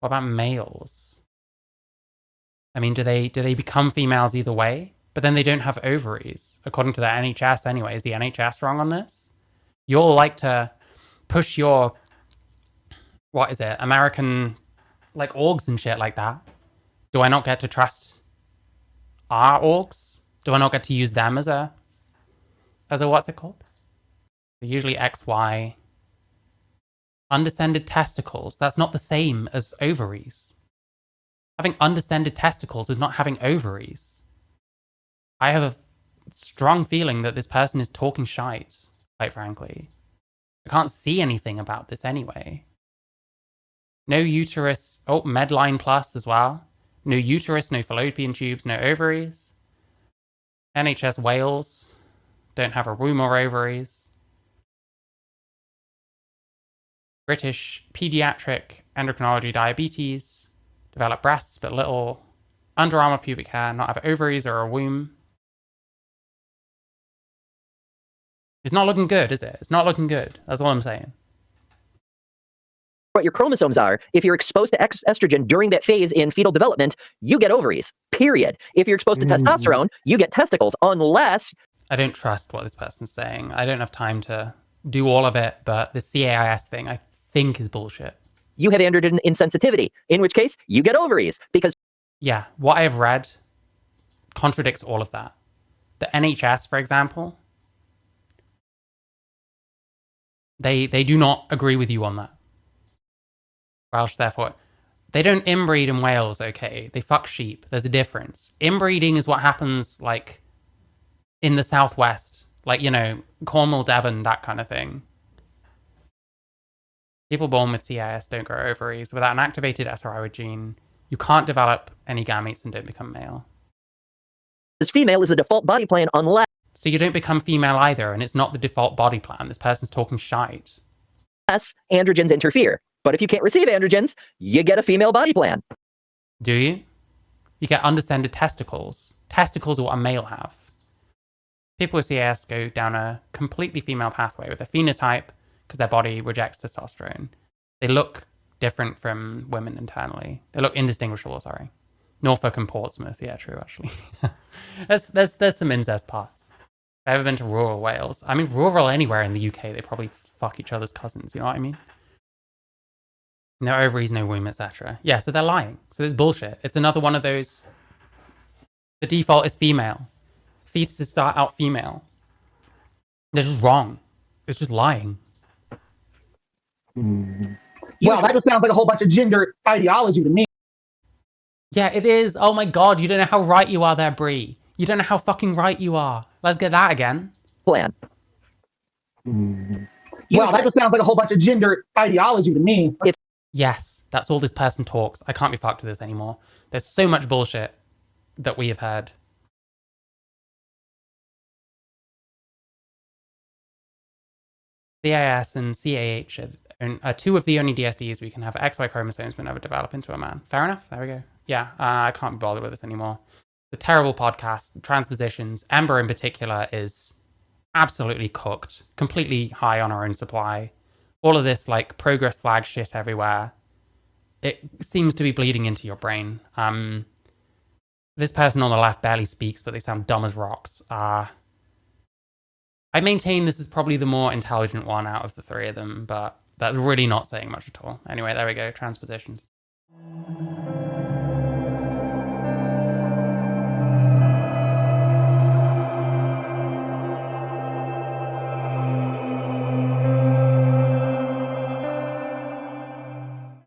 What about males? I mean, do they become females either way? But then they don't have ovaries, according to the NHS anyway. Is the NHS wrong on this? You all like to push your, what is it, American, like, orgs and shit like that. Do I not get to trust our orgs? Do I not get to use them as a what's it called? They're usually XY. Undescended testicles. That's not the same as ovaries. Having undescended testicles is not having ovaries. I have a strong feeling that this person is talking shite, quite frankly. I can't see anything about this anyway. No uterus. Oh, Medline Plus as well. No uterus, no fallopian tubes, no ovaries. NHS Wales don't have a womb or ovaries. British Pediatric Endocrinology Diabetes develop breasts but little underarm or pubic hair, not have ovaries or a womb. It's not looking good, is it? It's not looking good. That's all I'm saying. What your chromosomes are, if you're exposed to estrogen during that phase in fetal development, you get ovaries, period. If you're exposed to testosterone, you get testicles, unless... I don't trust what this person's saying. I don't have time to do all of it, but the CAIS thing I think is bullshit. You have androgen insensitivity, in which case you get ovaries, because... Yeah, what I've read contradicts all of that. The NHS, for example, they do not agree with you on that. Welsh, therefore, they don't inbreed in Wales, okay? They fuck sheep. There's a difference. Inbreeding is what happens, like, in the southwest. Like, you know, Cornwall, Devon, that kind of thing. People born with CIS don't grow ovaries. Without an activated SRI gene, you can't develop any gametes and don't become male. As female is the default body plan unless... So you don't become female either, and it's not the default body plan. This person's talking shite. Androgens interfere. But if you can't receive androgens, you get a female body plan. Do you? You get undescended testicles. Testicles are what a male have. People with CIS go down a completely female pathway with a phenotype because their body rejects testosterone. They look different from women internally. They look indistinguishable, sorry. Norfolk and Portsmouth. Yeah, true, actually. there's some incest parts. I've ever been to rural Wales. I mean, rural anywhere in the UK, they probably fuck each other's cousins, you know what I mean? No ovaries, no womb, etc. Yeah, so they're lying. So it's bullshit. It's another one of those. The default is female. Fetuses start out female. They're just wrong. It's just lying. Well, that just sounds like a whole bunch of gender ideology to me. Yeah, it is. Oh my god, you don't know how right you are there, Bree. You don't know how fucking right you are. Let's get that again. Plan. Well, that just sounds like a whole bunch of gender ideology to me. Yes, that's all this person talks. I can't be fucked with this anymore. There's so much bullshit that we have heard. CIS and CAH are two of the only DSDs we can have XY chromosomes but never develop into a man. Fair enough. There we go. Yeah, I can't be bothered with this anymore. It's a terrible podcast. Transpositions. Ember in particular is absolutely cooked. Completely high on our own supply. All of this like progress flag shit everywhere. It seems to be bleeding into your brain. This person on the left barely speaks, but they sound dumb as rocks. I maintain this is probably the more intelligent one out of the three of them, but that's really not saying much at all. Anyway, there we go. Transpositions.